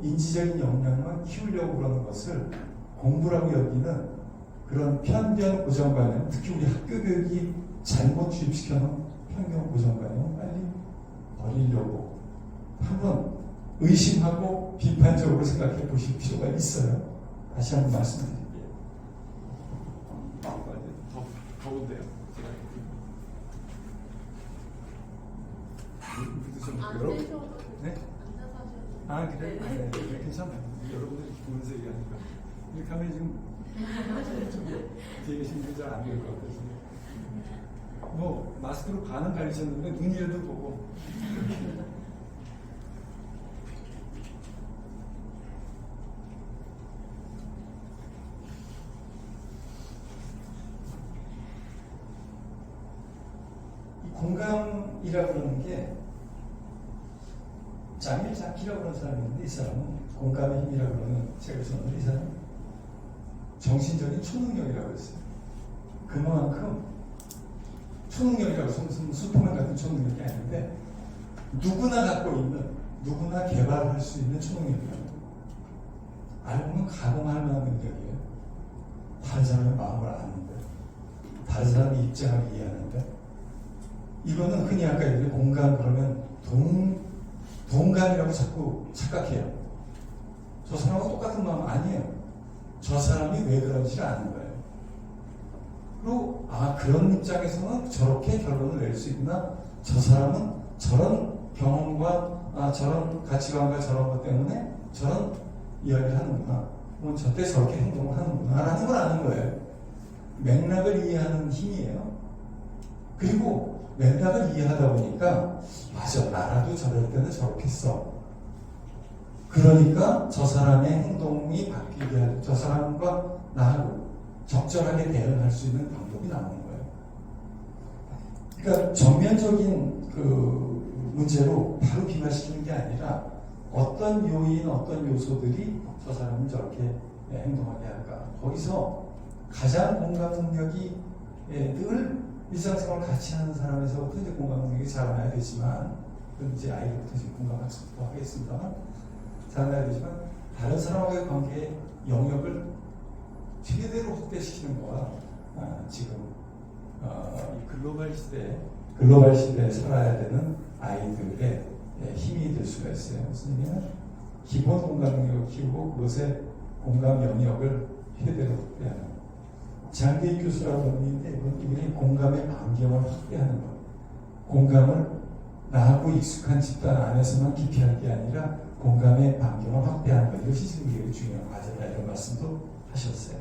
인지적인 역량만 키우려고 그러는 것을 공부라고 여기는 그런 편견 고정관념, 특히 우리 학교 교육이 잘못 주입시켜놓은 편견 고정관념을 빨리 버리려고 한번 의심하고 비판적으로 생각해 보실 필요가 있어요. 다시 한번 말씀드릴게요. 더운데요? 여러분, 네? 그래? 네, 괜찮아요. 여러분들이 보면서 얘기하니까 이렇게 하면 지금 뒤에 계신 분들 잘안 될 것 같아서 뭐 마스크로 반은 가리셨는데 눈이라도 보고 이 공감이라고 그러는 게 자밀 자키라고 그러는 사람이 있는데 이 사람은 공감의 힘이라고 그러는 책을 썼는데 이 사람은 정신적인 초능력이라고 했어요. 그만큼 초능력이라고 무슨 슈퍼맨 같은 초능력이 아닌데 누구나 갖고 있는 누구나 개발할 수 있는 초능력이라고 알고 보면 가공할 만한 능력이에요. 다른 사람의 마음을 아는데 다른 사람의 입장을 이해하는데 이거는 흔히 아까 얘기한 공감 그러면 동감이라고 자꾸 착각해요. 저 사람하고 똑같은 마음 아니에요. 저 사람이 왜 그런지를 아는 거예요. 그리고 그런 입장에서는 저렇게 결론을 낼 수 있구나. 저 사람은 저런 경험과 저런 가치관과 저런 것 때문에 저런 이야기를 하는구나. 그럼 저때 저렇게 행동을 하는구나 라는 걸 아는 거예요. 맥락을 이해하는 힘이에요. 그리고 맥락을 이해하다 보니까 맞아, 나라도 저럴 때는 저렇게 써. 그러니까 저 사람의 행동이 바뀌게 하고 저 사람과 나하고 적절하게 대응할 수 있는 방법이 나오는 거예요. 그러니까 전면적인 그 문제로 바로 비관시키는 게 아니라 어떤 요인, 어떤 요소들이 저 사람을 저렇게 행동하게 할까. 거기서 가장 공감 능력이 늘 일상생활을 같이 하는 사람에서부터 이제 공감 능력이 자라나야 되지만, 이제 아이부터 지금 공감 학습부터 하겠습니다만, 자라나야 되지만, 다른 사람과의 관계의 영역을 최대로 확대시키는 거와 지금 이 글로벌 시대에 살아야 되는 아이들의 힘이 될 수가 있어요. 무슨 얘기냐면 기본 공감 능력을 키우고 그것의 공감 영역을 최대로 확대하는. 장대익 교수라고 하는 분인데 이분이 공감의 반경을 확대하는 것. 공감을 나하고 익숙한 집단 안에서만 기피할 게 아니라 공감의 반경을 확대하는 것. 이것이 지금 되게 중요한 과제다 이런 말씀도 하셨어요.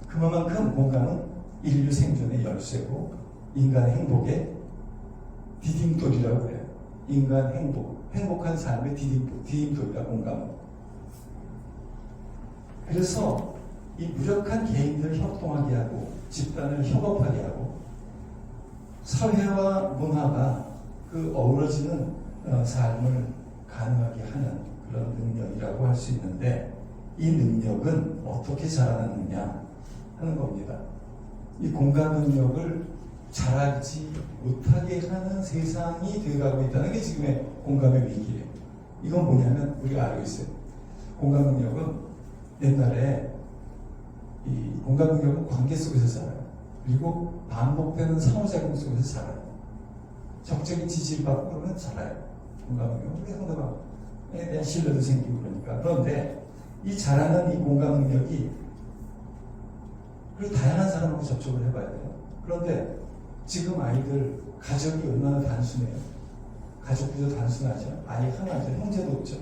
그만큼 공감은 인류 생존의 열쇠고 인간의 행복의 디딤돌이라고 그래요. 인간 행복한 삶의 디딤돌이다 공감은. 그래서 이 무력한 개인들을 협동하게 하고 집단을 협업하게 하고 사회와 문화가 그 어우러지는 삶을 가능하게 하는 그런 능력이라고 할 수 있는데 이 능력은 어떻게 자라느냐 하는 겁니다. 이 공감 능력을 자라지 못하게 하는 세상이 되어가고 있다는 게 지금의 공감의 위기예요. 이건 뭐냐면 우리가 알고 있어요. 공감 능력은 옛날에 이 공감 능력은 관계 속에서 자라요. 그리고 반복되는 상호작용 속에서 자라요. 적적인 지지를 받고 그러면 자라요. 공감 능력은 우리 상대방에 대한 신뢰도 생기고 그러니까. 그런데 이 자라는 이 공감 능력이 그리고 다양한 사람하고 접촉을 해봐야 돼요. 그런데 지금 아이들 가족이 얼마나 단순해요. 가족 구조 단순하죠. 아이 하나죠. 형제도 없죠.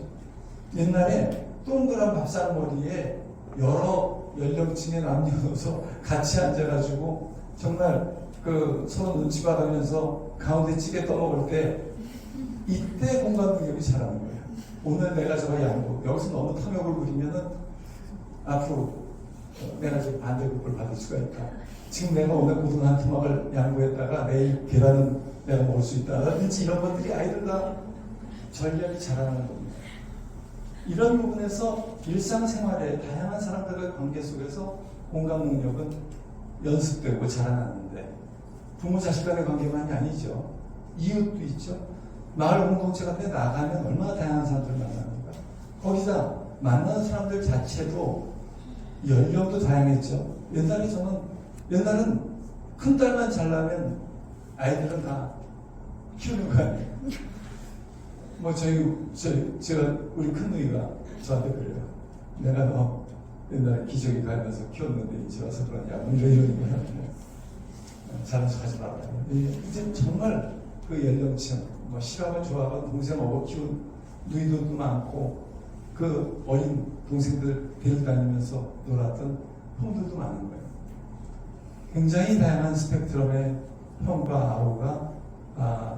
옛날에 동그란 밥상머리에 여러 연령층의 남녀노소 같이 앉아가지고 정말 그 서로 눈치 봐가면서 가운데 찌개 떠먹을 때 이때 공감 능력이 자라는 거예요. 오늘 내가 저거 양보, 여기서 너무 탐욕을 부리면은 앞으로 내가 지금 반대급을 받을 수가 있다. 지금 내가 오늘 고등 한 토막을 양보했다가 내일 계란은 내가 먹을 수 있다. 라든지 이런 것들이 아이들과 전략이 자라는 겁니다. 이런 부분에서 일상생활에 다양한 사람들과의 관계 속에서 공감 능력은 연습되고 자라나는데 부모 자식 간의 관계만이 아니죠. 이웃도 있죠. 마을 공동체 같은 데 나가면 얼마나 다양한 사람들을 만납니까? 거기다 만나는 사람들 자체도 연령도 다양했죠. 옛날은 큰 딸만 잘나면 아이들은 다 키우는 거 아니에요. 뭐 제가 우리 큰 누이가 저한테 그래요. 내가 너 옛날에 기저귀 갈면서 키웠는데 이제 와서 그러냐. 뭐 이런 거예요. 잘난 척 하지 말아요. 이제 정말 그 연령층, 뭐 싫어하고 좋아하고 동생 업어 키운 누이들도 많고 그 어린 동생들 데려다니면서 놀았던 형들도 많은 거예요. 굉장히 다양한 스펙트럼의 형과 아우가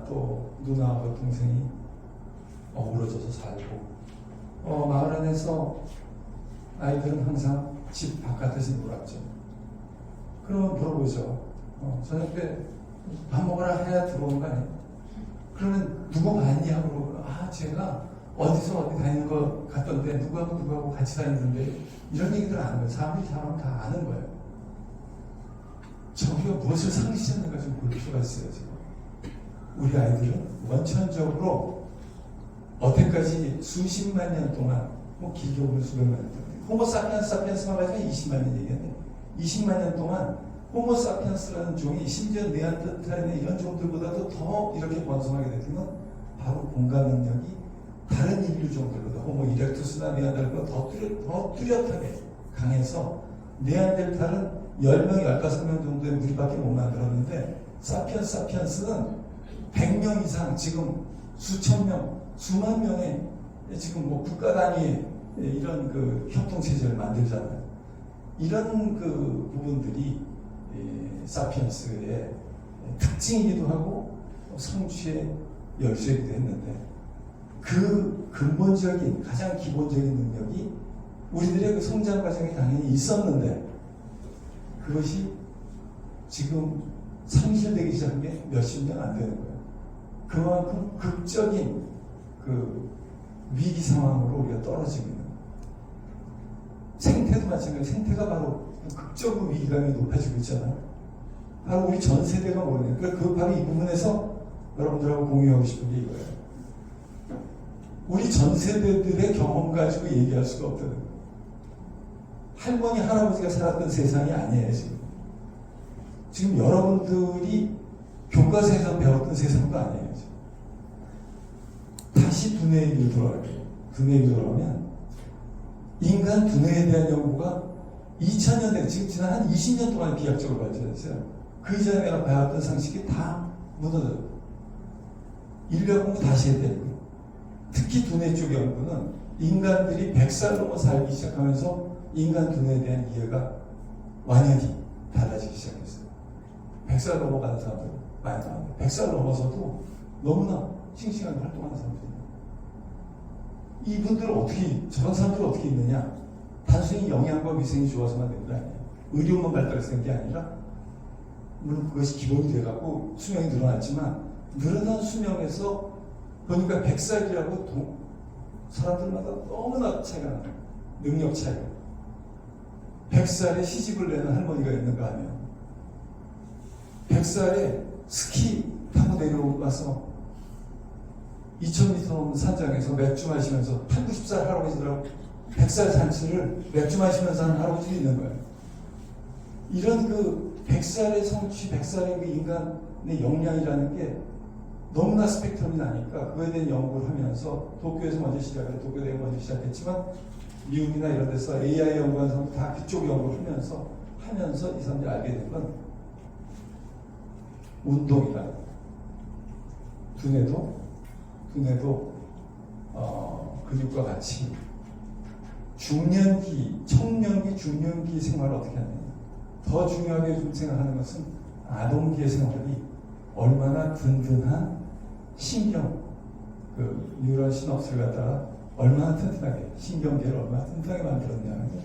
또 누나하고 동생이 어우러져서 살고 마을 안에서 아이들은 항상 집 바깥에서 놀았죠. 그러면 물어보죠. 저녁 때 밥 먹으라 해야 들어오는 거 아니에요? 그러면 누구 봤니? 하고 제가 어디서 어디 다니는 거 같던데 누구하고 같이 다니는데 이런 얘기들 안 해요. 사람들이 다 아는 거예요. 저기가 무엇을 상실했는가 좀 볼 필요가 있어요. 지금. 우리 아이들은 원천적으로 어때까지 수십만 년 동안 길게 보면 수백만 년 동안 호모사피엔스만 가지고 20만 년 얘기했네. 20만 년 동안 호모사피엔스라는 종이 심지어 네안데르탈이나 이런 종들보다도 더 이렇게 번성하게 되는 건 바로 공감 능력이 다른 인류 종들보다 호모 이렉투스나 네안데르탈보다 더 뚜렷하게 강해서 네안데르탈은 10명, 15명 정도의 무리밖에 못 만들었는데 사피엔스는 100명 이상 지금 수천 명, 수만 명의 지금 뭐 국가 단위의 이런 그 협동체제를 만들잖아요. 이런 그 부분들이 사피엔스의 특징이기도 하고 성취의 열쇠이기도 했는데 그 근본적인 가장 기본적인 능력이 우리들의 그 성장 과정에 당연히 있었는데 그것이 지금 상실되기 시작한 게 몇십 년 안 되는 거예요. 그만큼 극적인 그 위기 상황으로 우리가 떨어지고 있는 거예요. 생태도 마찬가지예요. 생태가 바로 극적으로 위기감이 높아지고 있잖아요. 바로 우리 전 세대가 모르는 거예요. 그 바로 이 부분에서 여러분들하고 공유하고 싶은 게 이거예요. 우리 전 세대들의 경험 가지고 얘기할 수가 없다는 거예요. 할머니, 할아버지가 살았던 세상이 아니에요, 지금. 지금 여러분들이 교과서에서 배웠던 세상도 아니에요, 지금. 다시 두뇌 얘기로 돌아갈게요. 두뇌 얘기로 돌아가면 인간 두뇌에 대한 연구가 2000년대, 지금 지난 한 20년 동안 비약적으로 발전했어요. 그 이전에 내가 배웠던 상식이 다 무너져요. 인력 공부 다시 해야 되고 특히 두뇌 쪽 연구는 인간들이 100살 넘어 살기 시작하면서 인간 두뇌에 대한 이해가 완연히 달라지기 시작했어요. 100살 넘어가는 사람들 많이 나옵니다. 100살 넘어서도 너무나 싱싱하게 활동하는 사람들입니다. 이분들 저런 사람들 어떻게 있느냐? 단순히 영양과 위생이 좋아서만 되는 게 아니에요. 의료만 발달해서 된 게 아니라 물론 그것이 기본이 돼갖고 수명이 늘어났지만 늘어난 수명에서 보니까 100살이라고 사람들마다 너무나 차이가 나요. 능력 차이가. 100살에 시집을 내는 할머니가 있는가 하면 100살에 스키 타고 내려와서 2000m 넘는 산장에서 맥주 마시면서 80, 90살 할아버지들하고 100살 잔치를 맥주 마시면서 하는 할아버지도 있는 거예요. 이런 그 100살의 성취, 100살의 그 인간의 역량이라는 게 너무나 스펙트럼이 나니까 그거에 대한 연구를 하면서 도쿄에서 먼저 도쿄대가 먼저 시작했지만 미국이나 이런 데서 AI 연구하는 사람들 다 그쪽 연구를 하면서 이 사람들이 알게 된 건 운동이다. 두뇌도 근육과 같이 중년기, 청년기, 중년기 생활을 어떻게 하느냐. 더 중요하게 좀 생각하는 것은 아동기의 생활이 얼마나 든든한 신경, 그 뉴런 시놉스를 갖다가 얼마나 튼튼하게, 신경계를 얼마나 튼튼하게 만들었냐는 게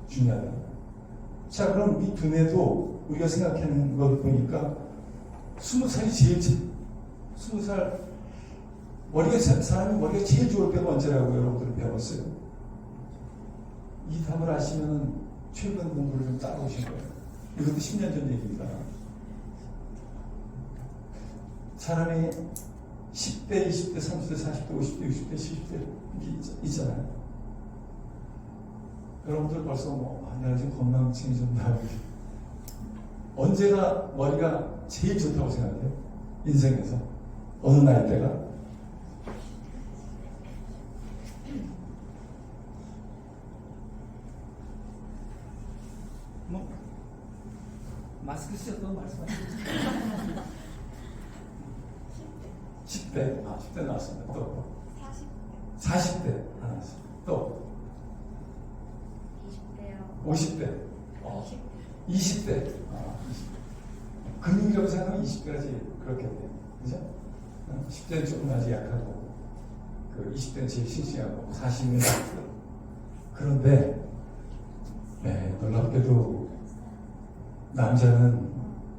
중요하다. 자, 그럼 이 두뇌도 우리가 생각하는 걸 보니까 20살이 제일 20살 사람이 머리가 제일 좋을 때가 언제라고 여러분들은 배웠어요? 이 답을 아시면 최근 공부를 좀 따라오신 거예요. 이것도 10년 전 얘기입니다. 사람이 10대, 20대, 30대, 40대, 50대, 60대, 70대 이게 있잖아요. 여러분들 벌써 내가 지금 건망증이 좀 나오고 언제가 머리가 제일 좋다고 생각해요? 인생에서 어느 나이대가? 마스크 쓰셔도 말씀하세요. 10대. 10대 나왔습니다. 또 40대. 40대 나왔습니다. 또 20대요. 50대. 20대. 20대. 근육이라고 생각하면 20대까지 그렇겠네요. 그죠? 10대는 조금 아직 약하고, 20대는 제일 싱싱하고, 40은 약하고. 그런데, 네, 놀랍게도, 남자는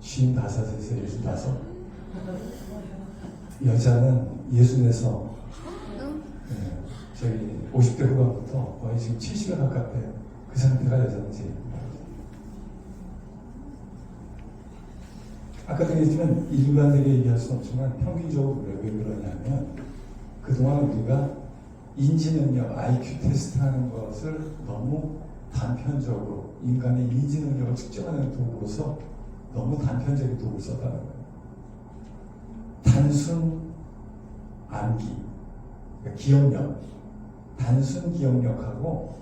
55에서 65, 여자는 60에서, 네, 저기 50대 후반부터 거의 지금 70에 가깝대요. 그 상태가 여자는 제일. 아까도 얘기했지만 일반되게 얘기할 수는 없지만 평균적으로 왜 그러냐면 그동안 우리가 인지능력, IQ 테스트하는 것을 너무 단편적으로 인간의 인지능력을 측정하는 도구로서 너무 단편적인 도구를 썼다는 거예요. 단순 암기, 그러니까 기억력, 단순 기억력하고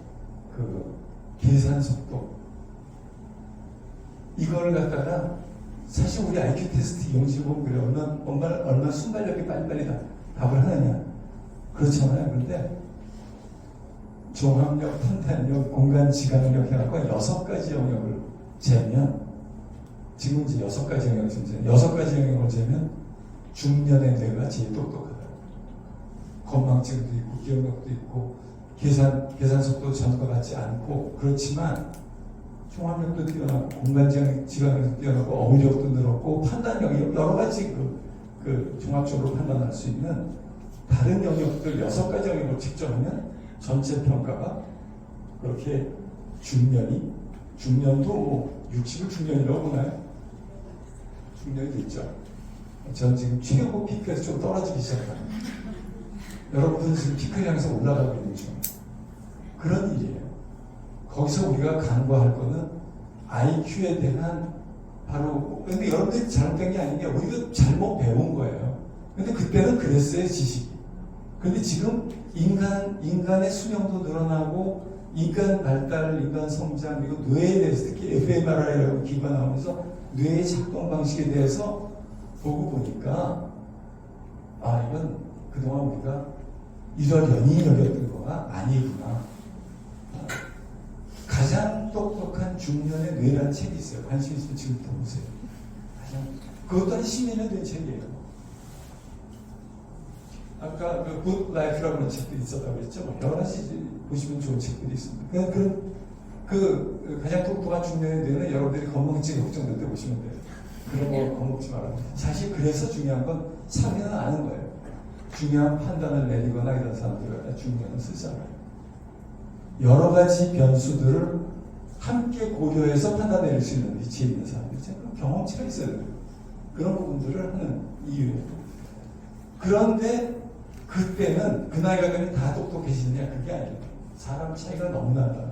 그 계산 속도 이걸 갖다가 사실 우리 IQ 테스트 용지 보면 그래. 얼마나 순발력이 빨리빨리 답을 하느냐. 그렇잖아요. 그런데 종합력, 판단력, 공간 지각력 해갖고 6가지 영역을 재면 지금 이제 6가지 영역을 재면 6가지 영역을 재면 중년의 뇌가 제일 똑똑하다. 건망증도 있고 기억력도 있고 계산 속도 전과 같지 않고 그렇지만 종합력도 뛰어나고 공간지각력도 뛰어나고 어휘력도 늘었고 판단력이 여러 가지 그 종합적으로 판단할 수 있는 다른 영역들 6가지 영역을 측정하면 전체 평가가 그렇게 중년도 뭐 60을 중년이라고 보나요? 중년이 됐죠. 전 지금 최고 피크에서 좀 떨어지기 시작합니다. 여러분들은 지금 피크를 향해서 올라가고 있는 중. 그런 일이에요. 거기서 우리가 간과할 거는 IQ에 대한 바로 근데 여러분들이 잘못된 게 아닌 게 우리가 잘못 배운 거예요. 근데 그때는 그랬어요, 지식이. 근데 지금 인간의 수명도 늘어나고 인간 발달, 인간 성장 그리고 뇌에 대해서 특히 fMRI라고 기가 나오면서 뇌의 작동 방식에 대해서 보고 보니까 이건 그동안 우리가 이러려니 여겼던 거가 아니구나. 가장 똑똑한 중년의 뇌라는 책이 있어요. 관심 있으면 지금부터 보세요. 그것도 한 10년 된 책이에요. 아까 그 굿 라이프라고 하는 책도 있었다고 했죠. 여러 가지 보시면 좋은 책들이 있습니다. 가장 똑똑한 중년의 뇌는 여러분들이 건망증이 걱정될 때 보시면 돼요. 그런 거 겁먹지 말아요. 사실 그래서 중요한 건 사회는 아는 거예요. 중요한 판단을 내리거나 이런 사람들을 중요한 쓰잖아요. 여러 가지 변수들을 함께 고려해서 판단 내릴 수 있는 위치에 있는 사람들이죠. 경험치가 있어야 돼요. 그런 부분들을 하는 이유예요. 그런데 그때는 그 나이가 되면 다 똑똑해지느냐 그게 아니에요. 사람 차이가 너무 난다.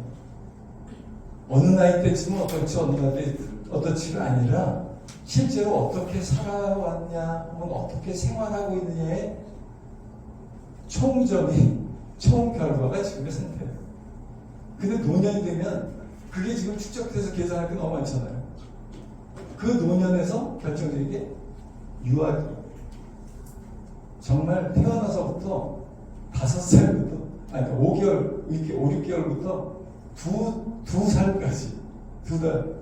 어느 나이 때쯤은 어떨지 어느 나이 때 어떨지가 아니라 실제로 어떻게 살아왔냐 혹은 어떻게 생활하고 있느냐의 총 결과가 지금의 상태예요. 근데 노년이 되면 그게 지금 축적돼서 계산할 게 너무 많잖아요. 그 노년에서 결정적인 게 유아기. 정말 태어나서부터 5살부터 아니 5개월, 이렇게 5, 6개월부터 두 살까지 두 달,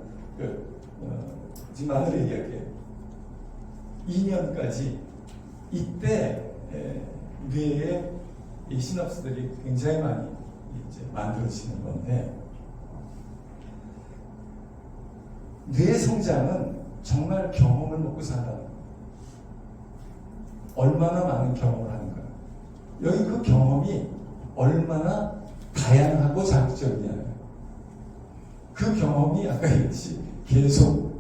지금 안으로 얘기할게요. 2년까지 이때 뇌에 이 시납스들이 굉장히 많이 이제 만들어지는 건데, 뇌 성장은 정말 경험을 먹고 산다는 거예요. 얼마나 많은 경험을 하는 거예요. 여기 그 경험이 얼마나 다양하고 자극적이냐는 거예요. 그 경험이 아까 얘기했듯이 계속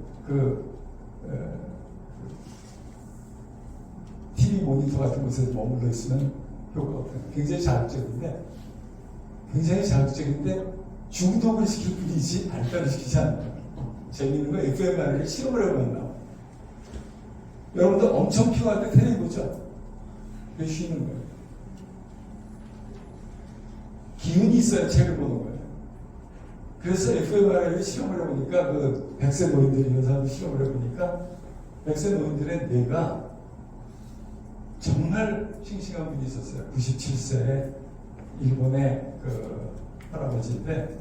TV 모니터 같은 곳에 머물러 있으면 효과가 없어요. 굉장히 자극적인데 중독을 시킬 뿐이지 발달을 시키지 않는 거예요. 재미있는 거 fMRI를 실험을 해보면 나와요. 여러분들 엄청 피곤할 때 텔레비 보죠? 왜 쉬는 거예요? 기운이 있어야 책을 보는 거예요. 그래서 fMRI를 실험을 해보니까 그 100세 노인들이 이런 사람들 실험을 해보니까 100세 노인들의 뇌가 정말 싱싱한 분이 있었어요. 97세의 일본의 그 할아버지인데,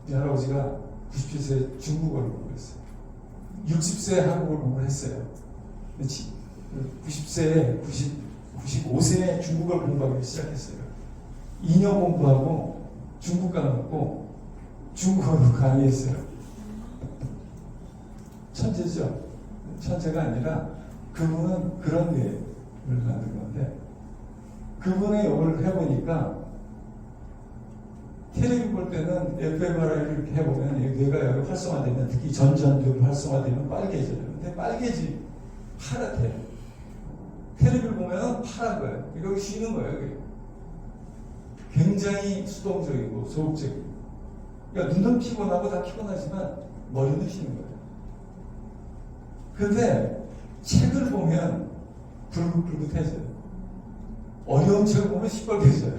이 할아버지가 97세 중국어를 공부했어요. 60세에 한국어를 공부를 했어요. 90세에 95세에 중국어를 공부하기 시작했어요. 2년 공부하고 중국 가놓고 중국어로 강의했어요. 천재죠. 천재가 아니라 그분은 그런 뇌를 만든 건데, 그분의 욕을 해보니까 텔레비 볼 때는 fMRI를 이렇게 해보면 뇌가 여기 활성화되면, 특히 전두엽이 활성화되면 빨개져요. 근데 빨개지 파랗대요. 텔레비를 보면 파란 거예요. 여기 쉬는 거예요. 여기. 굉장히 수동적이고 소극적이고. 그러니까 눈은 피곤하고 다 피곤하지만 머리는 쉬는 거예요. 근데 책을 보면 불긋불긋해져요. 어려운 책을 보면 시뻘개져요.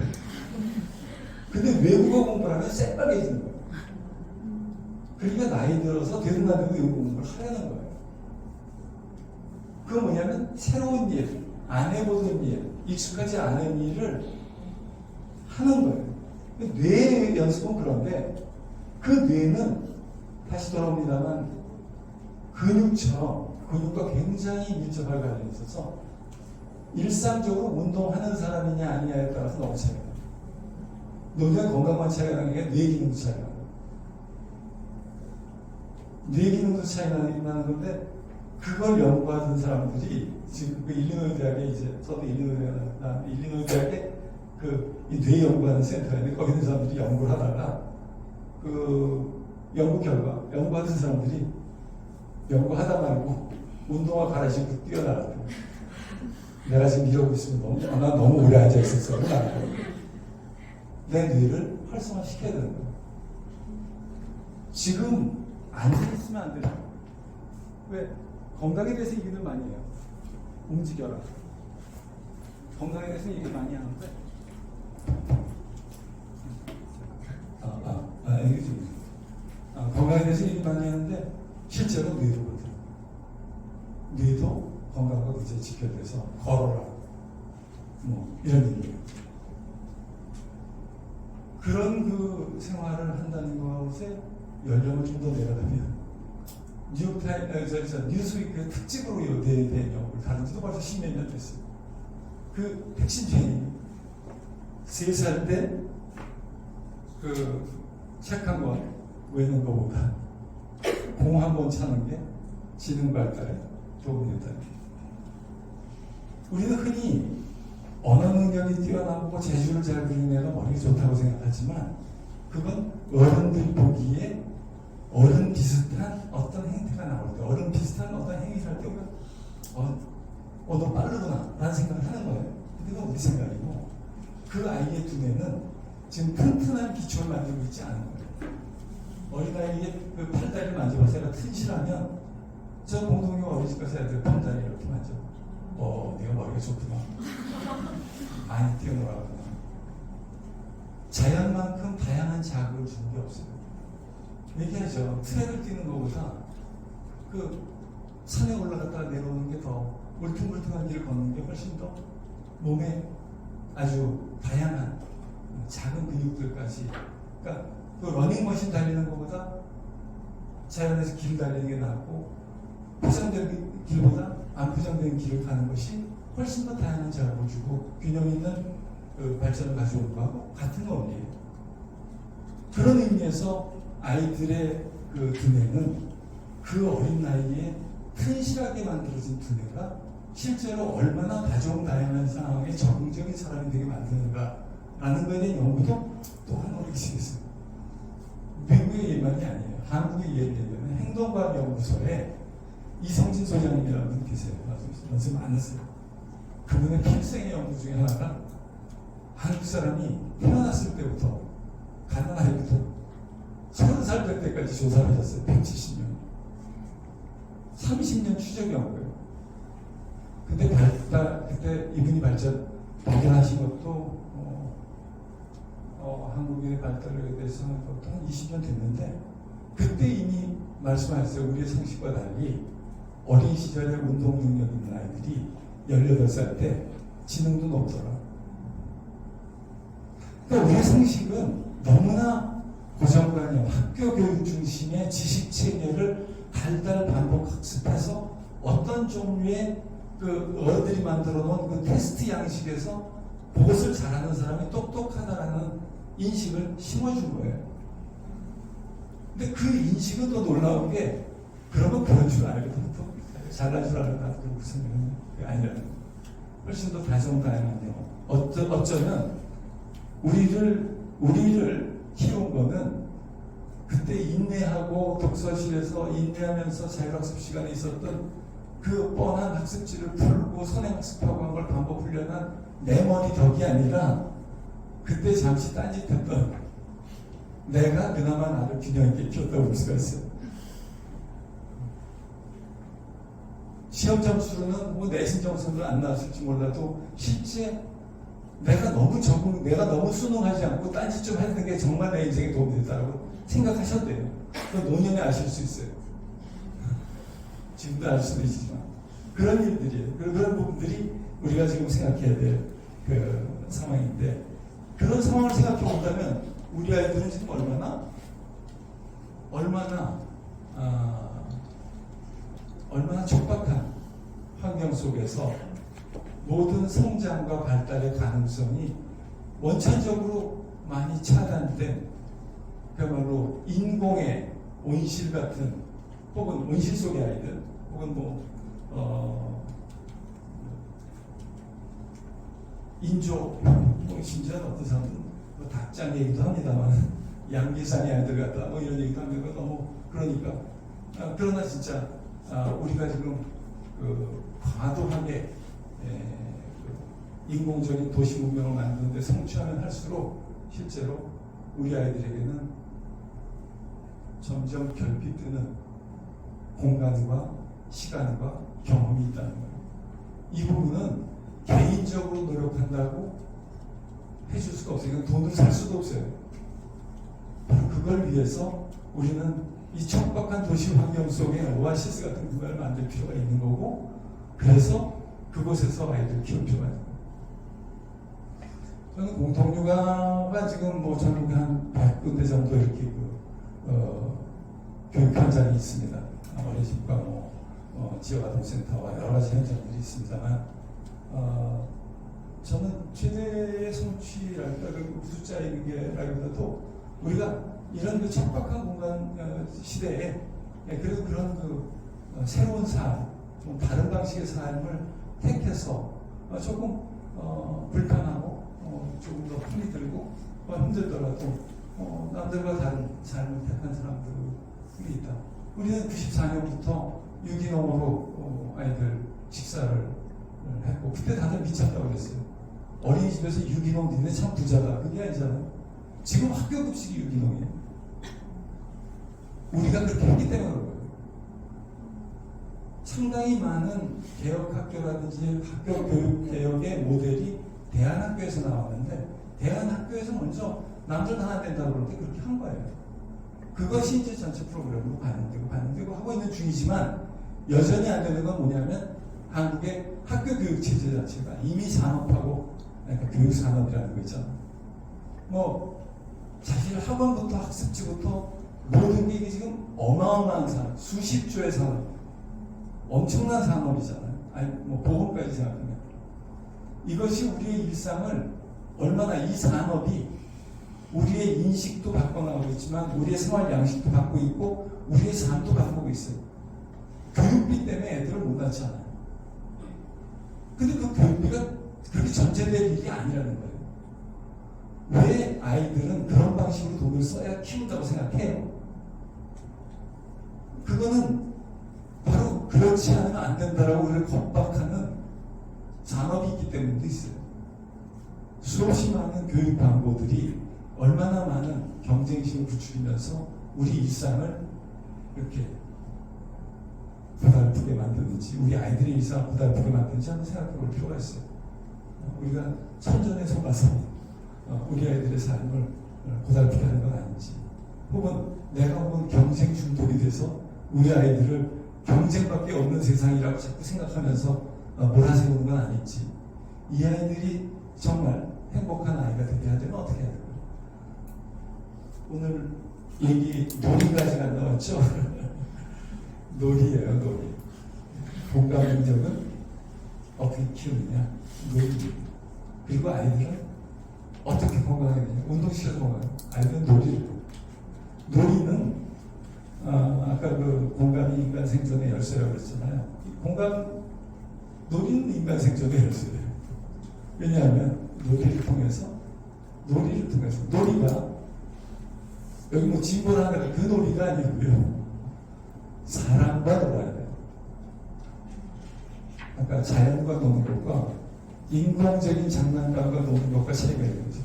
근데 외국어 공부를 하면 새빨개지는 거예요. 그러니까 나이 들어서 되는 안 되고 외국어 공부를 하려는 거예요. 그건 뭐냐면 새로운 일, 안 해보던 일, 익숙하지 않은 일을 하는 거예요. 뇌 연습은 그런데 그 뇌는 다시 돌아옵니다만 근육처럼 근육과 굉장히 밀접하게 관련이 있어서 일상적으로 운동하는 사람이냐 아니냐에 따라서 너무 차이가 나요. 노년 건강만 차이가 나는 게 뇌 기능도 차이가 나요. 뇌 기능도 차이가 나는 건데, 그걸 연구하는 사람들이 지금 그 일리노이 대학에 이제 저도 일리노이 대학에 이 뇌 연구하는 센터인데, 거기 있는 사람들이 연구를 하다가 그 연구 결과 연구하는 사람들이 연구하다 말고 운동화 갈아신고 뛰어나갔대요. 내가 지금 이러고 있으면 난 너무 오래 앉아 있었어. 내 뇌를 활성화시켜야 되는 거예요. 지금 앉아있으면 안 돼요. 왜? 건강에 대해서 얘기를 많이 해요. 움직여라. 건강에 대해서 얘기 많이 하는데, 건강에 대해서 얘기 많이 하는데 실제로 뇌도거든. 뇌도 건강과 굉장히 직결돼서 걸어라. 뭐 이런 얘기예요. 그런 그 생활을 한다는 것에 연령을 좀 더 내려가면, 뉴스위크의 특집으로 이 뇌에 대한 연구를 다룬 지도 벌써 10몇 년 됐어요. 그 핵심 개념이 3살 때 그 책 한 권 외우는 것보다 공 한 번 차는 게 지능 발달에 도움이 된다. 우리는 흔히 언어 능력이 뛰어나고 재주를 잘 부리는 애가 머리가 좋다고 생각하지만, 그건 어른들이 보기에 어른 비슷한 어떤 행태가 나올 때, 어른 비슷한 어떤 행위를 할 때 우리가 너 빠르구나 라는 생각을 하는 거예요. 근데 그건 우리 생각이고, 그 아이의 두뇌는 지금 튼튼한 기초를 만들고 있지 않은 거예요. 어린아이의 그 팔다리를 만져봐서 애가 튼실하면, 저 공동묘 어린이집 가서 애들 팔다리 이렇게 만져. 네가 머리가 좋구나. 많이 뛰어놀았구나. 자연만큼 다양한 자극을 주는 게 없어요. 얘기하죠. 트랙을 뛰는 것보다 그 산에 올라갔다가 내려오는 게 더, 울퉁불퉁한 길을 걷는 게 훨씬 더 몸에 아주 다양한 작은 근육들까지, 그러니까 그 러닝머신 달리는 것보다 자연에서 길 달리는 게 낫고 포장된 길보다 안 포장된 길을 가는 것이 훨씬 더 다양한 자극을 주고 균형 있는 그 발전을 가져오는 거하고 같은 원리예요. 그런 의미에서 아이들의 그 두뇌는 그 어린 나이에 튼실하게 만들어진 두뇌가 실제로 얼마나 다종다양한 상황에 적응적인 사람이 되게 만드는가라는 것에 대한 연구도 또한 어렵게 있습니다. 미국의 예만이 아니에요. 한국의 예를 들면 행동과학연구소에 이성진 소장님이라는 분 계세요. 연세 많으세요. 그분의 필생의 연구 중에 하나가 한국 사람이 태어났을 때부터 가난하게부터 30살 될 때까지 조사를 하셨어요. 170년. 30년 추적 연구예요. 그때 이분이 발견하신 것도 한국의 발달에 대해서 한 20년 됐는데 그때 이미 말씀하셨어요. 우리의 상식과 달리 어린 시절에 운동 능력 있는 아이들이 18살 때 지능도 높더라. 그러니까 우리의 상식은 너무나 고정관념, 학교 교육 중심의 지식 체계를 달달 반복 학습해서 어떤 종류의 그 어른들이 만들어 놓은 그 테스트 양식에서 무엇을 잘하는 사람이 똑똑하다라는 인식을 심어준 거예요. 근데 그 인식은 또 놀라운 게 그러면 그런 줄 알거든. 잘난 줄 알고 무슨 아니라는 훨씬 더 다정다양한요. 어쩌면 우리를 키운 거는 그때 인내하고 독서실에서 인내하면서 자율학습 시간에 있었던 그 뻔한 학습지를 풀고 선행학습하고 한 걸 반복 훈련한 내 머리 덕이 아니라 그때 잠시 딴짓했던 내가 그나마 나를 균형 있게 키웠다고 볼 수가 있어요. 시험 점수로는 뭐 내신 점수는 안 나왔을지 몰라도 실제 내가 너무 순응하지 않고 딴짓 좀 하는 게 정말 내 인생에 도움이 됐다고 생각하셨대요. 그건 노년에 아실 수 있어요. 지금도 알 수도 있지만 그런 일들이에요. 그런 부분들이 우리가 지금 생각해야 될 그 상황인데 그런 상황을 생각해 본다면 우리 아이들은 지금 얼마나 척박한 환경 속에서 모든 성장과 발달의 가능성이 원천적으로 많이 차단된 그야말로 인공의 온실 같은 혹은 온실 속의 아이들 혹은 인조 심지어는 어떤 사람들은 닭장 얘기도 합니다만 양계산의 아이들 같다 이런 얘기도 합니다. 너무 그러니까 그러나 진짜 우리가 지금 과도하게 인공적인 도시 문명을 만드는데 성취하면 할수록 실제로 우리 아이들에게는 점점 결핍되는 공간과 시간과 경험이 있다는 거예요. 이 부분은 개인적으로 노력한다고 해줄 수가 없어요. 이건 돈을 살 수도 없어요. 바로 그걸 위해서 우리는 이 척박한 도시 환경 속에 오아시스 같은 공간을 만들 필요가 있는 거고 그래서 그곳에서 아이들을 키울 필요가 있는 거예요. 저는 공통육아가 지금 전국에 한 100군데 정도 이렇게 교육 현장이 있습니다. 어린이집과 지역아동센터와 여러 가지 현장들이 있습니다만 저는 최대의 성취랄까 숫자인 게라기보다도 우리가 이런 그 척박한 공간 시대에 그래도 그런 새로운 삶, 좀 다른 방식의 삶을 택해서 조금 불편하고 조금 더 힘이 들고 힘들더라도 남들과 다른 삶을 택한 사람들이 있다. 우리는 94년부터 유기농으로 아이들 식사를 했고 그때 다들 미쳤다고 그랬어요. 어린이집에서 유기농 니네 참 부자다. 그게 아니잖아요. 지금 학교 급식이 유기농이에요. 우리가 그렇게 했기 때문에 그런 거예요. 상당히 많은 개혁학교라든지 학교 교육 개혁의 모델이 대한학교에서 나왔는데 대한학교에서 먼저 남들 다 안 된다고 그러는데 그렇게 한 거예요. 그것이 이제 전체 프로그램으로 반영되고 하고 있는 중이지만 여전히 안 되는 건 뭐냐면 한국의 학교 교육 체제 자체가 이미 산업하고 그러니까 교육 산업이라는 거 있잖아. 뭐 사실 학원부터 학습지부터 모든 게 지금 어마어마한 산업, 수십조의 산업, 엄청난 산업이잖아요. 아니 뭐 보험까지 생각하면 이것이 우리의 일상을 얼마나 이 산업이 우리의 인식도 바꿔나가고 있지만 우리의 생활 양식도 바꾸고 있고 우리의 삶도 바꾸고 있어요. 교육비 때문에 애들을 못 낳잖아요. 근데 그 교육비가 그렇게 전제될 일이 아니라는 거예요. 왜 아이들은 그런 방식으로 돈을 써야 키운다고 생각해요? 그거는 바로 그렇지 않으면 안 된다라고 우리를 겁박하는 산업이 있기 때문도 있어요. 수없이 많은 교육 광고들이 얼마나 많은 경쟁심을 부추기면서 우리 일상을 이렇게 고달프게 만드는지, 우리 아이들의 일상을 고달프게 만드는지 한번 생각해 볼 필요가 있어요. 우리가 천전에 속아서 우리 아이들의 삶을 고달프게 하는 건 아닌지, 혹은 내가 혹은 경쟁 중독이 돼서 우리 아이들을 경쟁밖에 없는 세상이라고 자꾸 생각하면서 몰아세우는 건 아닌지, 이 아이들이 정말 행복한 아이가 되게 하려면 어떻게 해야 될까요? 오늘 얘기 놀이까지가 나왔죠? 놀이예요, 놀이. 공감 능력은 어떻게 키우느냐, 놀이. 그리고 아이들은 어떻게 건강하게 되냐, 운동시켜서 건강해요. 아이들은 놀이를. 놀이는 아까 그 공감이 인간 생존의 열쇠라고 그랬잖아요. 놀이는 인간 생존의 열쇠예요. 왜냐하면 놀이를 통해서 놀이가 여기 뭐 진보라는 그 놀이가 아니고요. 사람과 놀아야 돼요. 아까 자연과 노는 것과 인공적인 장난감과 노는 것과 차이가 있는 거죠.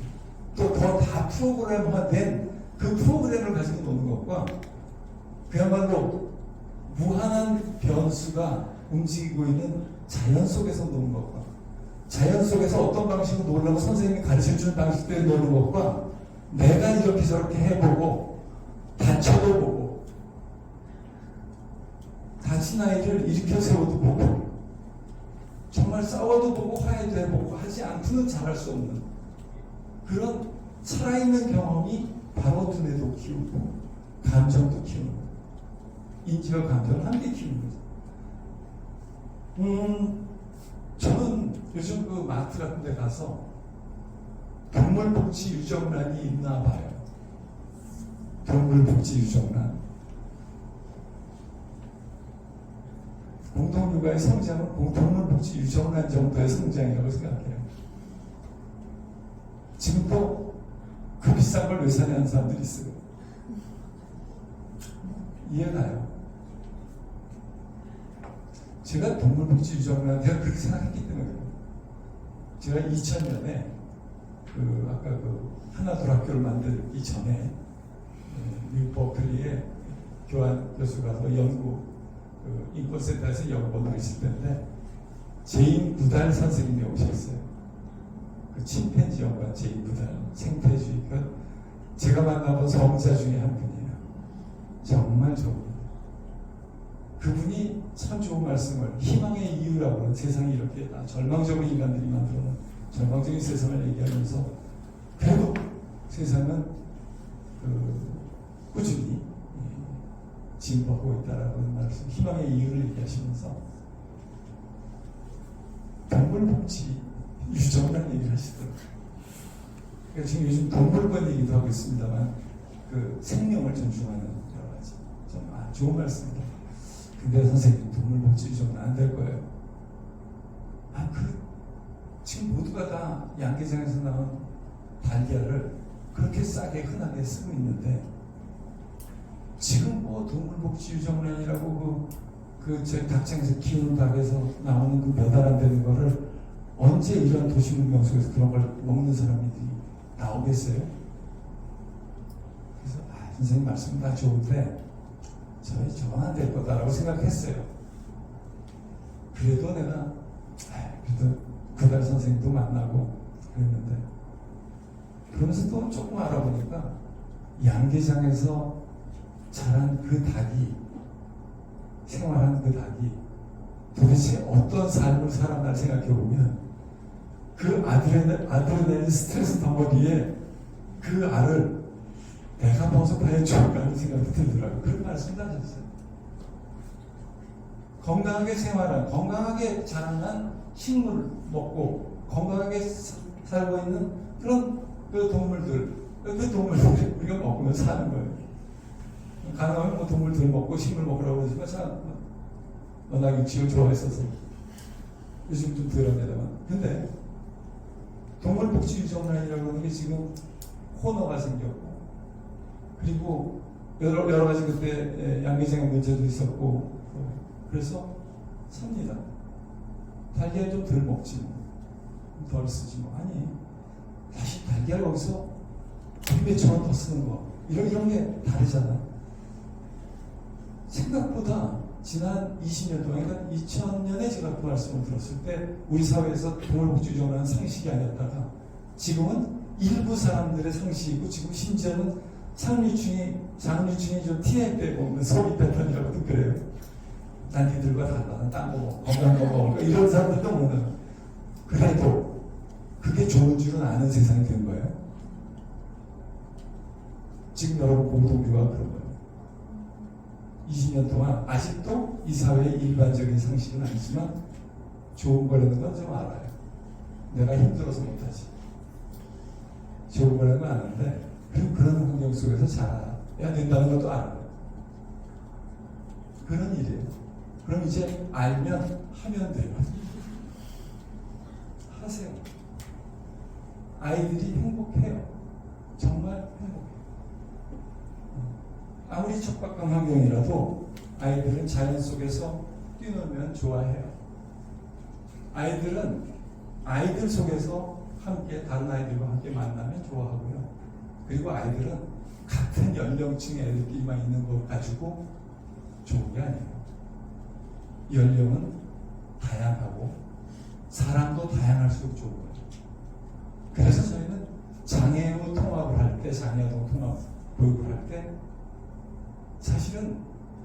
또 더 다 프로그램화된 그 프로그램을 가지고 노는 것과 그야말로 무한한 변수가 움직이고 있는 자연 속에서 노는 것과, 자연 속에서 어떤 방식으로 놀라고 선생님이 가르쳐주는 방식대로 노는 것과, 내가 이렇게 저렇게 해보고 다쳐도 보고 다친 아이를 일으켜 세워도 보고 정말 싸워도 보고 화해도 해보고 하지 않고는 잘할 수 없는 그런 살아있는 경험이 바로 두뇌도 키우고 감정도 키우는 거예요. 인지와 감정을 함께 키우는 거죠. 저는 요즘 그 마트 같은 데 가서 동물복지 유정란이 있나 봐요. 동물복지 유정란. 공동육아의 성장은 동물복지 유정란 정도의 성장이라고 생각해요. 지금도 그 비싼 걸 왜 사냐는 사람들이 있어요. 이해가요. 제가 동물복지 유정란, 내가 그렇게 생각했기 때문에 그래요. 제가 2000년에 아까 하나둘 학교를 만들기 전에 미국 버클리에 교환 교수 가서 연구 인권센터에서 연구를 했을 때인데 제인 구달 선생님이 오셨어요. 그 침팬지 연구한 제인 구달, 생태주의. 제가 만나본 성자 중에 한 분이에요. 정말 좋은 분. 그분이 참 좋은 말씀을, 희망의 이유라고 하는, 세상이 이렇게 절망적으로 인간들이 만들어놓은 절망적인 세상을 얘기하면서 그래도 세상은 꾸준히 진보하고 있다라고 하는 말씀, 희망의 이유를 얘기하시면서 동물복지 유정란 얘기를 하시더라고요. 그러니까 지금 요즘 동물권 얘기도 하고 있습니다만 그 생명을 존중하는 여러 가지 좀 좋은 말씀입니다. 근데 선생님 동물복지 유정란 안 될 거예요. 지금 모두가 다 양계장에서 나온 달걀을 그렇게 싸게 흔하게 쓰고 있는데 지금 뭐 동물복지 유정란이라고 저희 닭장에서 키우는 닭에서 나오는 그 몇 알 안 되는 거를 언제 이런 도시문명 속에서 그런 걸 먹는 사람들이 나오겠어요? 그래서 선생님 말씀 다 좋은데 저건 안 될 거다라고 생각했어요. 그래도 내가 그래도 그달 선생님도 만나고 그랬는데, 그러면서 또 조금 알아보니까 양계장에서 자란 그 닭이, 생활한 그 닭이 도대체 어떤 삶을 살았나 생각해 보면 그 아드레날린 스트레스 덩어리에 그 알을 내가 모습하여 좋을까 하는 생각이 들더라고요. 그런 말씀도 하셨어요. 건강하게 생활한, 건강하게 자라난 식물을 먹고 건강하게 살고 있는 그런 그 동물들 우리가 먹으면 사는 거예요. 가능하면 뭐 동물들 먹고 식물 먹으라고 그러지만 워낙 육식을 좋아했어서 요즘 좀 덜합니다만, 근데 동물복지유전란이라고 하는 게 지금 코너가 생겼고, 그리고 여러 가지 그때 양계장 문제도 있었고, 그래서 삽니다. 달걀 좀 덜 먹지 뭐, 덜 쓰지 뭐. 아니, 다시 달걀 거기서 몇천 원 더 쓰는 거, 이런 게 다르잖아. 생각보다 지난 20년 동안, 그러니까 2000년에 제가 그 말씀을 들었을 때 우리 사회에서 동물복지유전란은 상식이 아니었다가 지금은 일부 사람들의 상식이고, 지금 심지어는 장류층이 좀 티내 빼고 없는 소비 패턴이라고도 그래요. 난 니들과 달라, 딴 거 건강한 거 먹을까, 이런 사람들도 먹는. 그래도 그게 좋은 줄은 아는 세상이 된 거예요. 지금 여러분 공동묘가 그런 거예요. 20년 동안 아직도 이 사회의 일반적인 상식은 아니지만 좋은 거라는 건 좀 알아요. 내가 힘들어서 못하지. 좋은 거라는 건 아는데, 그리고 그런 환경 속에서 자라야 된다는 것도 알아요. 그런 일이에요. 그럼 이제 알면 하면 돼요. 하세요. 아이들이 행복해요. 정말 행복해요. 아무리 척박한 환경이라도 아이들은 자연 속에서 뛰놀면 좋아해요. 아이들은 아이들 속에서 함께, 다른 아이들과 함께 만나면 좋아하고요. 그리고 아이들은 같은 연령층의 애들끼리만 있는 것 가지고 좋은 게 아니에요. 연령은 다양하고 사람도 다양할수록 좋은 거예요. 그래서 저희는 장애우 통합을 할 때, 장애아동 통합 교육을 할 때 사실은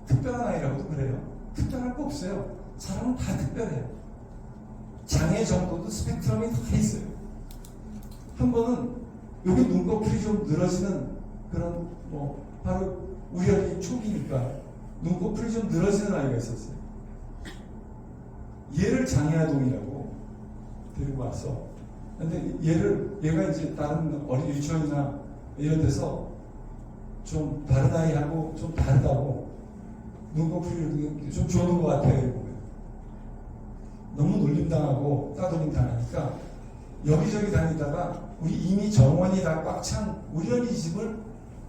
특별한 아이라고도 그래요. 특별할 거 없어요. 사람은 다 특별해요. 장애 정도도 스펙트럼이 다 있어요. 한 번은 여기 눈꺼풀이 좀 늘어지는 그런, 바로 우연히 초기니까 눈꺼풀이 좀 늘어지는 아이가 있었어요. 얘를 장애아동이라고 데리고 와서, 근데 얘가 이제 다른 어린 유치원이나 이런 데서 좀 다른 아이하고 좀 다르다고 눈꺼풀이 좀 좋은 것 같아요. 너무 놀림당하고 따돌림 당하니까 여기저기 다니다가 우리 이미 정원이 다 꽉 찬 우리 어린이집을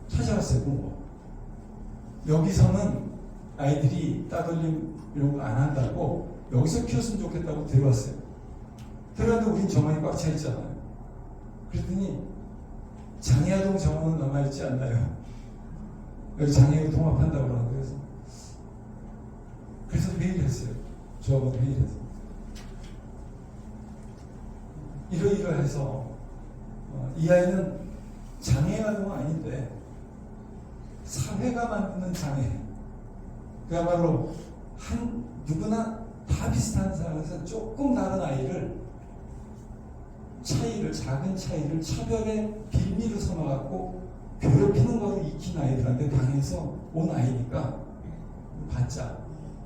찾아왔어요. 여기서는 아이들이 따돌림 이런 거 안 한다고 여기서 키웠으면 좋겠다고 데려왔어요. 데려왔는데 우린 정원이 꽉 차 있잖아요. 그랬더니 장애아동 정원은 남아있지 않나요? 여기 장애우 통합한다고 그러는데, 그래서 회의를 했어요. 저하고 회의를 했어요. 이러이러해서 이 아이는 장애아동은 아닌데 사회가 만드는 장애, 그야말로 누구나 다 비슷한 상황에서 조금 다른 아이를, 작은 차이를 차별의 빌미로 삼아갖고 괴롭히는 거로 익힌 아이들한테 당해서 온 아이니까 받자.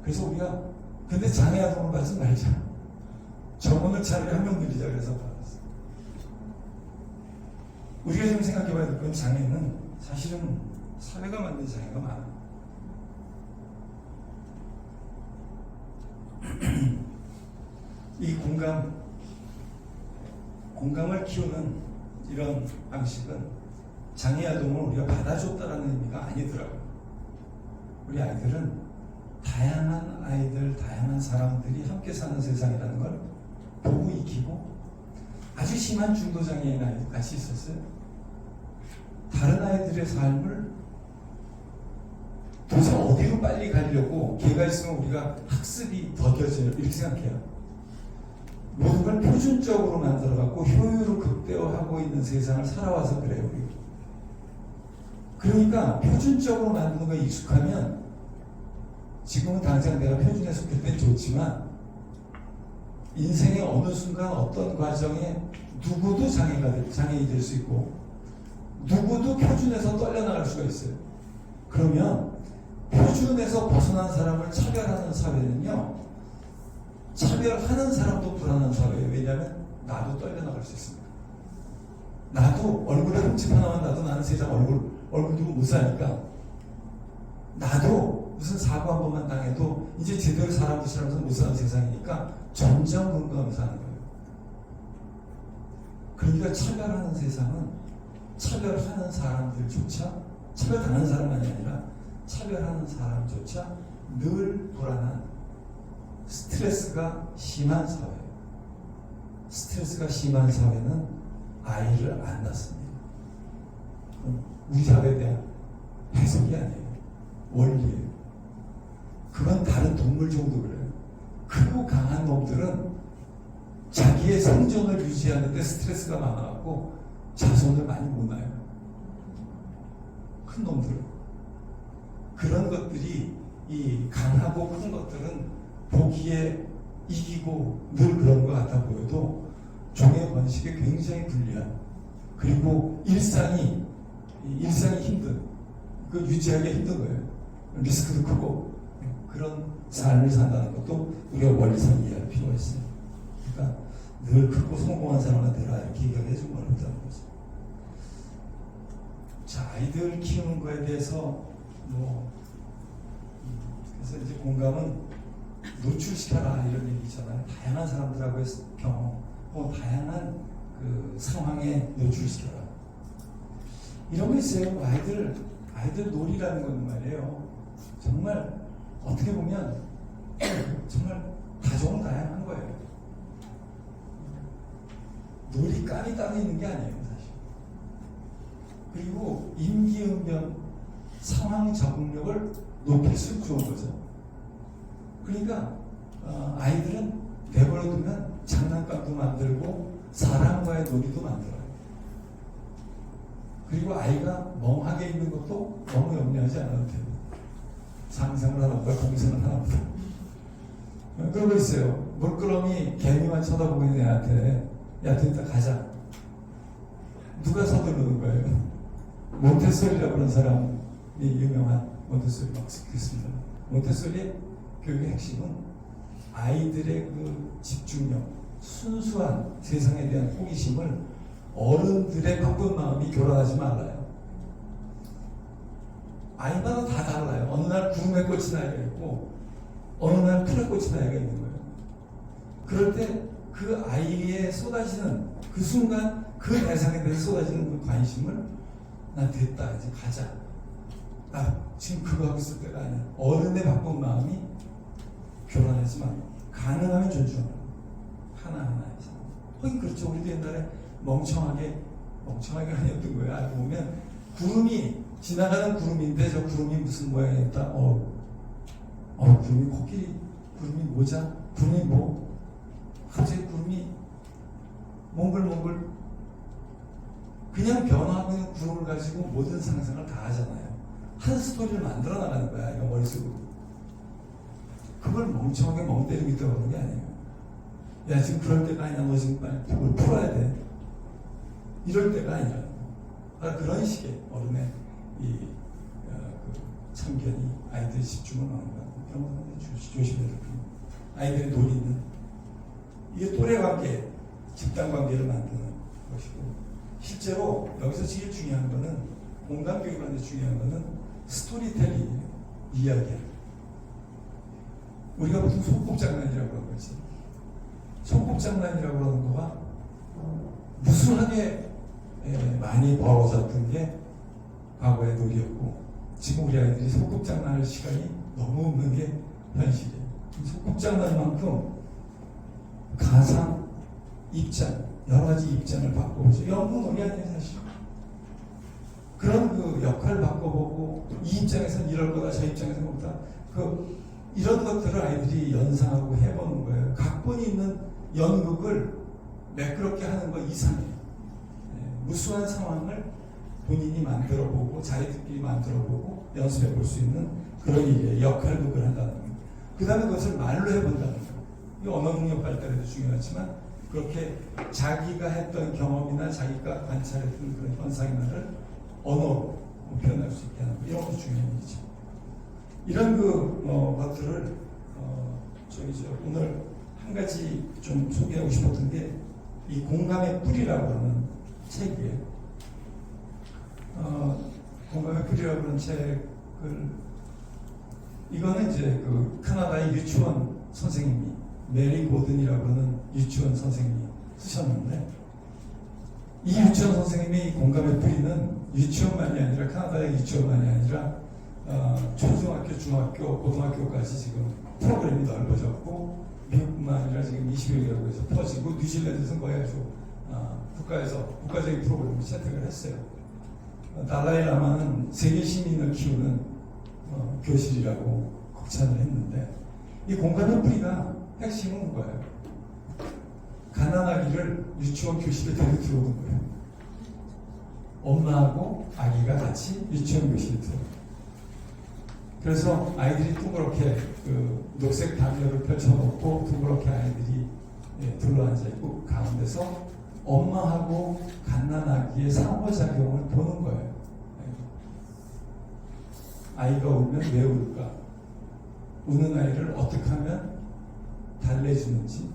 그래서 우리가, 근데 장애아동을 받지 말자. 정원을 차라리 한 명 늘리자. 그래서 받았어. 우리가 지금 생각해봐야 될 건, 장애는 사실은 사회가 만든 장애가 많아. 이 공감을 키우는 이런 방식은 장애아동을 우리가 받아줬다는 의미가 아니더라고요. 우리 아이들은 다양한 아이들, 다양한 사람들이 함께 사는 세상이라는 걸 보고 익히고, 아주 심한 중도장애인 아이들 같이 있었어요. 다른 아이들의 삶을 도대체 어디로 빨리 가려고, 걔가 있으면 우리가 학습이 더뎌져요. 이렇게 생각해요. 모든 걸 표준적으로 만들어갖고 효율을 극대화하고 있는 세상을 살아와서 그래요, 우리. 그러니까 표준적으로 만드는 거에 익숙하면, 지금은 당장 내가 표준에 속할 땐 좋지만 인생의 어느 순간 어떤 과정에 누구도 장애인이 될 수 있고 누구도 표준에서 떨려나갈 수가 있어요. 그러면 표준에서 벗어난 사람을 차별하는 사회는요, 차별하는 사람도 불안한 사회예요. 왜냐하면 나도 떨려나갈 수 있습니다. 나도 얼굴에 흠집 하나만 나도 나는 세상 얼굴 두고 못 사니까, 나도 무슨 사고 한 번만 당해도 이제 제대로 사람 부시면서 못 사는 세상이니까 점점 건강하면서 사는 거예요. 그러니까 차별하는 세상은 차별하는 사람들조차, 차별당하는 사람만이 아니라 차별하는 사람조차 늘 불안한, 스트레스가 심한 사회예요. 스트레스가 심한 사회는 아이를 안 낳습니다. 우리 사회에 대한 해석이 아니에요. 원리예요. 그건 다른 동물 정도 그래요. 크고 강한 놈들은 자기의 생존을 유지하는데 스트레스가 많아갖고 자손을 많이 못 낳아요. 큰 놈들은. 그런 것들이, 이 강하고 큰 것들은 보기에 이기고 늘 그런 것 같아 보여도 종의 번식에 굉장히 불리한, 그리고 일상이 힘든, 그 유지하기 힘든 거예요. 리스크도 크고 그런 삶을 산다는 것도 우리가 원리상 이해할 필요가 있어요. 그러니까 늘 크고 성공한 사람한테 이렇게 얘기해 주면 어렵다는 거죠. 자, 아이들 키우는 거에 대해서 그래서 이제 공감은 노출시켜라 이런 얘기잖아요. 다양한 사람들하고의 경험, 다양한 그 상황에 노출시켜라. 이런 거 있어요. 아이들 놀이라는 건 말이에요. 정말 어떻게 보면 정말 다종다양한 거예요. 놀이감이 따로 있는 게 아니에요, 사실. 그리고 임기응변, 상황 적응력을 높일수록 좋은 거죠. 그러니까 아이들은 내버려두면 장난감도 만들고 사람과의 놀이도 만들어요. 그리고 아이가 멍하게 있는 것도 너무 염려하지 않아도 돼요. 상상을 하나 보다 공생을 하나 보다. 그런 거 있어요. 물끄러미 개미만 쳐다보고 있는 애한테, 야, 됐다 가자. 누가 서두르는 거예요? 몬테소리라고 하는 사람이, 유명한 몬테소리 박사였습니다. 몬테소리의 교육의 핵심은 아이들의 그 집중력, 순수한 세상에 대한 호기심을 어른들의 바쁜 마음이 교란하지 말아요. 아이마다 다 달라요. 어느 날 구름에 꽂힌 아이가 있고 어느 날 풀에 꽂힌 아이가 있는 거예요. 그럴 때 그 아이에 쏟아지는 그 순간 그 대상에 대해서 쏟아지는 그 관심을, 난 됐다, 이제 가자. 나 지금 그거 하고 있을 때가 아니야. 어른의 바쁜 마음이 교란하지만 가능하면 존중하라. 하나하나 해서. 하긴 그렇죠. 우리도 옛날에 멍청하게 아니었던 거예요. 알고 보면 구름이 지나가는 구름인데 저 구름이 무슨 모양이었다. 구름이 코끼리, 구름이 모자, 구름이 뭐 갑자기 구름이 몽글몽글, 그냥 변화하고 있는 구름을 가지고 모든 상상을 다 하잖아요. 한 스토리를 만들어 나가는 거야, 이거 머릿속으로. 그걸 멍청하게 멍 때리고 있다고 하는 게 아니에요. 야, 지금 그럴 때가 아니야. 너 지금 빨리 그걸 풀어야 돼. 이럴 때가 아니라. 그런 식의 어른의 그 참견이 아이들이 집중을 하는 것 같아요. 그런 거 조심해야 돼요. 아이들의 놀이는 이게 또래 관계, 집단 관계를 만드는 것이고, 실제로 여기서 제일 중요한 거는, 공감 교육을 하는데 중요한 거는 스토리텔링이에요. 이야기야. 우리가 보통 소꿉장난이라고 하는 거지. 소꿉장난이라고 하는 거가 무수하게 많이 벌어졌던 게 과거의 놀이였고, 지금 우리 아이들이 소꿉장난할 시간이 너무 없는 게 현실이에요. 소꿉장난만큼 가상, 입장, 여러 가지 입장을 바꿔보죠. 영문 놀이 아니에요, 사실. 그런 그 역할을 바꿔보고, 이 입장에서는 이럴 거다, 저 입장에서는 그거다. 이런 것들을 아이들이 연상하고 해보는 거예요. 각본이 있는 연극을 매끄럽게 하는 것 이상이에요. 무수한 상황을 본인이 만들어보고 자기들끼리 만들어보고 연습해볼 수 있는 그런 일이에요. 역할극을 한다는 거예요. 그 다음에 그것을 말로 해본다는 거예요. 이 언어 능력 발달에도 중요하지만 그렇게 자기가 했던 경험이나 자기가 관찰했던 그런 현상이나를 언어로 표현할 수 있게 하는 거, 이런 것도 중요한 일이죠. 이런 것들을 오늘 한 가지 좀 소개하고 싶었던 게 이 공감의 뿌리라고 하는 책이에요. 공감의 뿌리라고 하는 책을 이거는 이제 그 카나다의 유치원 선생님이 메리 고든이라고 하는 유치원 선생님이 쓰셨는데, 이 유치원 선생님의 이 공감의 뿌리는 유치원만이 아니라 카나다의 유치원만이 아니라 초중학교, 중학교, 고등학교까지 지금 프로그램이 넓어졌고 미국뿐만 아니라 지금 20여 개라고 해서 퍼지고 뉴질랜드에서는 거의 아주 국가적인 프로그램을 채택을 했어요. 달라이 라마는 세계 시민을 키우는 교실이라고 극찬을 했는데, 이 공감의 뿌리가 핵심은 뭐예요? 가난아기를 유치원 교실에 데리고 들어오는 거예요. 엄마하고 아기가 같이 유치원 교실에 들어오는. 그래서 아이들이 둥그렇게 그 녹색 담요를 펼쳐놓고 둥그렇게 아이들이 둘러앉아 있고 가운데서 엄마하고 갓난아기의 상호작용을 보는 거예요. 아이가 울면 왜 울까? 우는 아이를 어떻게 하면 달래주는지,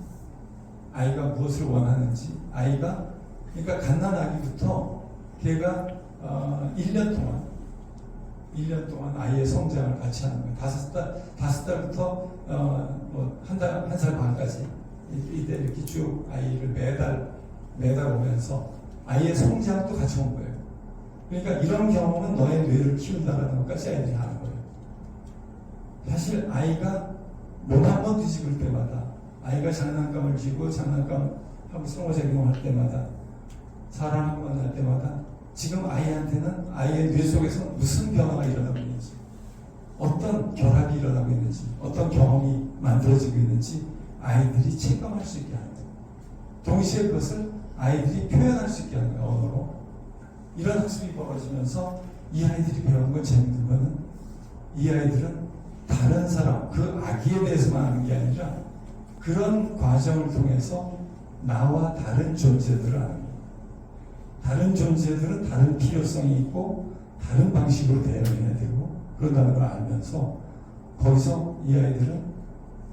아이가 무엇을 원하는지, 그러니까 갓난아기부터 걔가 1년 동안 아이의 성장을 같이 하는 거예요. 5달부터 한 살 반까지 이때 이렇게 쭉 아이를 매달 오면서 아이의 성장도 같이 온 거예요. 그러니까 이런 경험은 너의 뇌를 키운다라는 것까지 아이들이 하는 거예요. 사실 아이가 몸 한 번 뒤집을 때마다, 아이가 장난감을 쥐고 장난감하고 상호작용을 할 때마다, 사람하고 만날 때마다 지금 아이한테는 아이의 뇌 속에서 무슨 변화가 일어나고 있는지, 어떤 결합이 일어나고 있는지, 어떤 경험이 만들어지고 있는지 아이들이 체감할 수 있게 하는 거예요. 동시에 그것을 아이들이 표현할 수 있게 하는 거예요, 언어로. 이런 학습이 벌어지면서 이 아이들이 배우는 건 재밌는 거는, 이 아이들은 다른 사람, 그 아기에 대해서만 하는 게 아니라 그런 과정을 통해서 나와 다른 존재들을 아는 거예요. 다른 존재들은 다른 필요성이 있고 다른 방식으로 대응해야 되고 그런다는 걸 알면서, 거기서 이 아이들은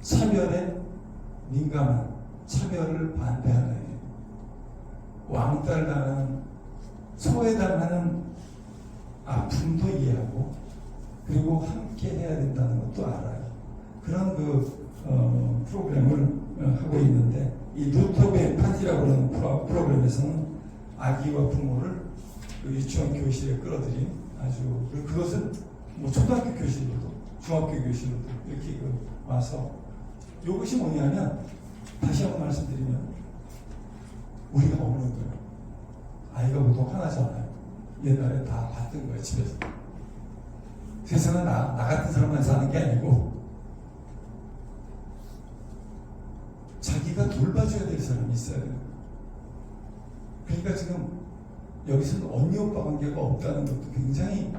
차별에 민감한, 차별을 반대하는 아이예요. 왕따를 소외당하는 아픔도 이해하고 그리고 함께 해야 된다는 것도 알아요. 그런 프로그램을 하고 있는데, 이 루트 오브 엠파티라고 하는 프로그램에서는 아기와 부모를 그 유치원 교실에 끌어들인 그것은 뭐 초등학교 교실로도 중학교 교실로도 이렇게 와서, 이것이 뭐냐면, 다시 한번 말씀드리면 우리가 먹는 거예요. 아이가 보통 하나잖아요. 옛날에 다 봤던 거예요, 집에서. 세상은 나 같은 사람만 사는 게 아니고 자기가 돌봐줘야 될 사람이 있어야 돼요. 그러니까 지금 여기서는 언니 오빠 관계가 없다는 것도 굉장히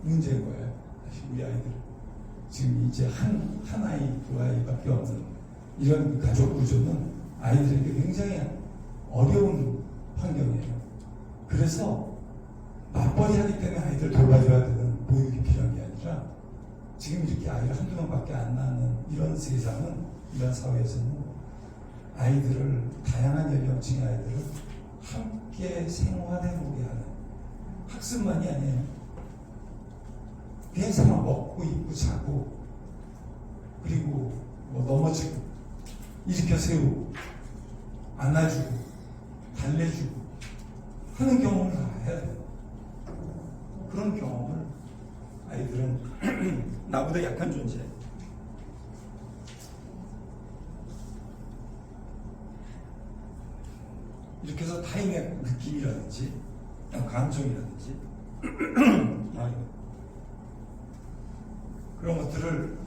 문제인 거예요. 사실 우리 아이들 지금 이제 한 아이, 두 아이밖에 없는 이런 가족 구조는 아이들에게 굉장히 어려운 환경이에요. 그래서 맞벌이 하기 때문에 아이들 돌봐줘야 되는 보육이 필요한 게 아니라, 지금 이렇게 아이를 한두 명밖에 안 낳는 이런 세상은, 이런 사회에서는 아이들을, 다양한 연령층의 아이들을 함께 생활해보게 하는, 학습만이 아니에요. 그냥 사람 먹고 입고 자고, 그리고 뭐 넘어지고 일으켜 세우고 안아주고 달래주고 하는 경험을 다 해야 돼요. 그런 경험을 아이들은 나보다 약한 존재, 이렇게 해서 타인의 느낌이라든지 감정이라든지 그런 것들을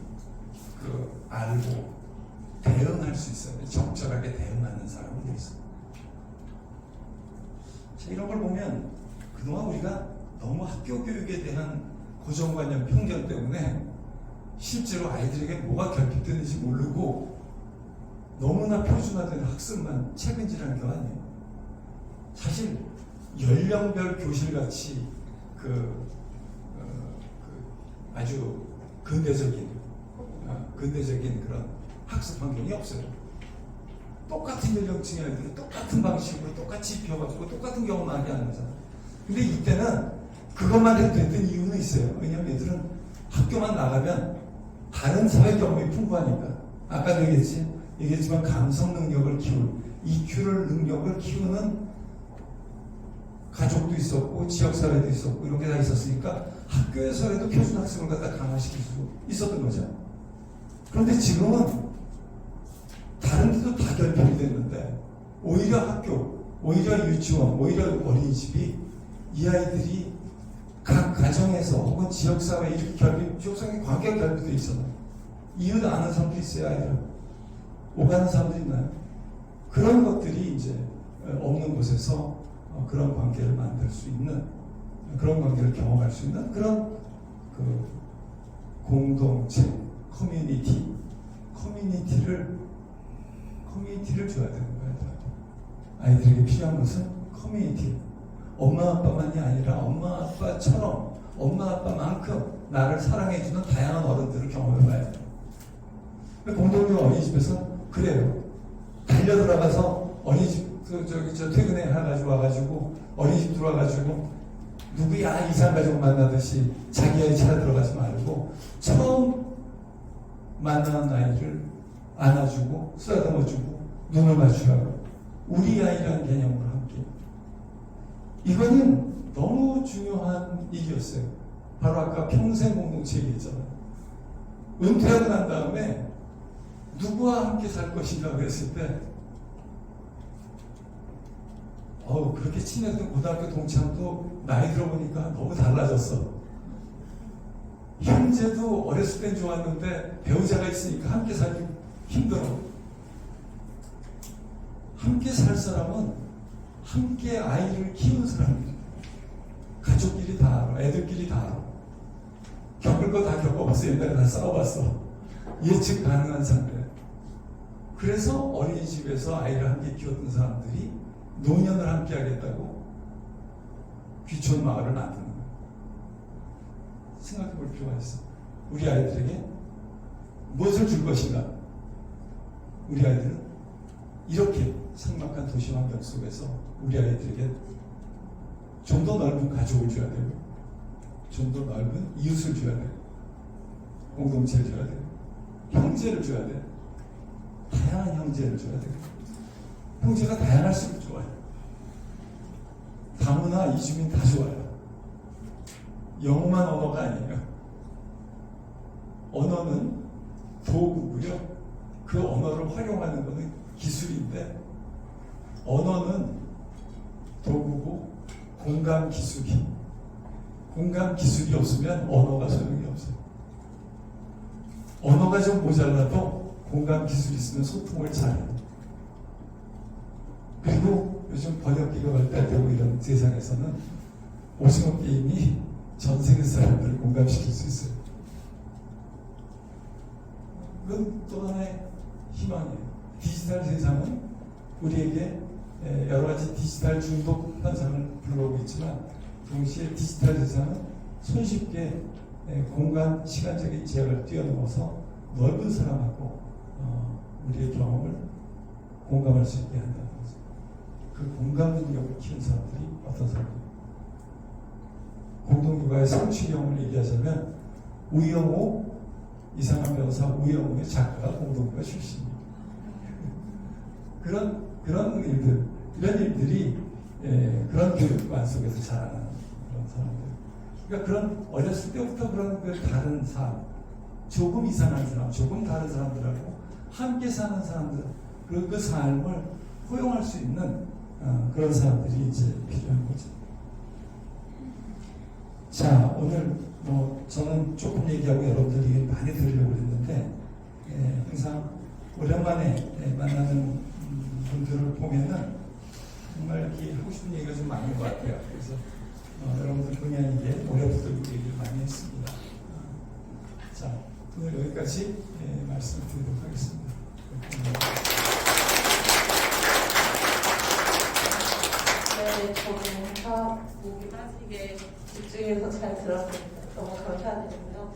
알고 대응할 수 있어야 돼요. 적절하게 대응하는 사람이 되어 있어요. 이런 걸 보면 그동안 우리가 너무 학교 교육에 대한 고정관념, 편견 때문에 실제로 아이들에게 뭐가 결핍되는지 모르고 너무나 표준화된 학습만 책임지라는 거 아니에요. 사실 연령별 교실같이 아주 근대적인 그런 학습 환경이 없어요. 똑같은 연령층의 아이들은 똑같은 방식으로 똑같이 배워가지고 똑같은 경험을 하게 하는 거잖아요. 근데 이때는 그것만 해도 됐던 이유는 있어요. 왜냐하면 얘들은 학교만 나가면 다른 사회 경험이 풍부하니까. 아까도 얘기했지만 감성 능력을 키우는, EQ를 능력을 키우는 가족도 있었고 지역사회도 있었고 이런 게 다 있었으니까 학교에서라도 표준 학습을 갖다 강화시킬 수 있었던 거죠. 그런데 지금은 다른 데도 다 결핍이 됐는데 오히려 학교, 오히려 유치원, 오히려 어린이집이 이 아이들이 각 가정에서 혹은 지역사회 이렇게 결핍, 지역사회 관계가 결핍되어 있잖아요. 이웃 아는 사람도 있어요, 아이들. 오가는 사람도 있나요? 그런 것들이 이제 없는 곳에서 그런 관계를 만들 수 있는, 그런 관계를 경험할 수 있는 그런 공동체, 커뮤니티를 줘야 되는 거예요. 아이들에게 필요한 것은 커뮤니티. 엄마 아빠만이 아니라 엄마 아빠처럼 엄마 아빠만큼 나를 사랑해주는 다양한 어른들을 경험해봐야 돼요. 공동묘 어린이집에서 그래요. 달려 들어가서 어린이집 퇴근해 해가지고 와가지고 어린이집 들어와가지고 누구야 이상가족 만나듯이 자기 아이 찾아 들어가지 말고 처음 만난 아이를 안아주고 쓰다듬어주고 눈을 맞추라고 우리 아이라는 개념으로 함께. 이거는 너무 중요한 일이었어요. 바로 아까 평생 공동체 얘기했잖아요. 은퇴하고 난 다음에 누구와 함께 살 것인가 그랬을 때 그렇게 친했던 고등학교 동창도 나이 들어보니까 너무 달라졌어. 형제도 어렸을 땐 좋았는데 배우자가 있으니까 함께 살기 힘들어. 함께 살 사람은 함께 아이를 키우는 사람이에요. 가족끼리 다 알아. 애들끼리 다 알아. 겪을 거 다 겪어봤어. 옛날에 다 싸워봤어. 예측 가능한 상대. 그래서 어린이집에서 아이를 함께 키웠던 사람들이 노년을 함께 하겠다고 귀촌 마을을 만드는 거예요. 생각해 볼 필요가 있어. 우리 아이들에게 무엇을 줄 것인가? 우리 아이들은 이렇게 삭막한 도시 환경 속에서 우리 아이들에게 좀 더 넓은 가족을 줘야 되고, 좀 더 넓은 이웃을 줘야 되고, 공동체를 줘야 되고, 형제를 줘야 돼. 다양한 형제를 줘야 되고, 형제가 다양할수록 좋아요. 다문화 이주민 다 좋아요. 영어만 언어가 아니에요. 언어는 도구고요. 그 언어를 활용하는 것은 기술인데, 언어는 도구고 공감 기술이. 공감 기술이 없으면 언어가 소용이 없어요. 언어가 좀 모자라도 공감 기술이 있으면 소통을 잘해요. 그리고 요즘 번역기가 발달되고 이런 세상에서는 오징어 게임이 전 세계 사람들을 공감시킬 수 있어요. 그건 또 하나의 희망이에요. 디지털 세상은 우리에게 여러 가지 디지털 중독 현상을 불러오고 있지만, 동시에 디지털 세상은 손쉽게 공간, 시간적인 제약을 뛰어넘어서 넓은 사람하고 우리의 경험을 공감할 수 있게 한다는 거죠. 그 공감 능력을 키운 사람들이 어떤 사람입니까? 공동육아의 성취경을 얘기하자면 우영우, 이상한 변호사 우영우의 작가가 공동육아 출신입니다. 그런 일들이 그런 교육관 속에서 자라는 그런 사람들. 그러니까 그런 어렸을 때부터 그런 다른 삶, 조금 이상한 사람, 조금 다른 사람들하고 함께 사는 사람들, 그 삶을 포용할 수 있는 그런 사람들이 이제 필요한 거죠. 자, 오늘 저는 조금 얘기하고 여러분들이 많이 들으려고 했는데, 항상 오랜만에 만나는 분들을 보면은 정말 이렇게 하고 싶은 얘기가 좀 많은 것 같아요. 그래서 여러분들 본의 아니게 오래 붙들고 얘기를 많이 했습니다. 자, 오늘 여기까지 말씀을 드리도록 하겠습니다. 네, 저는 다 목이 빠지게 집중해서 잘 들었습니다. 너무 감사드리고요.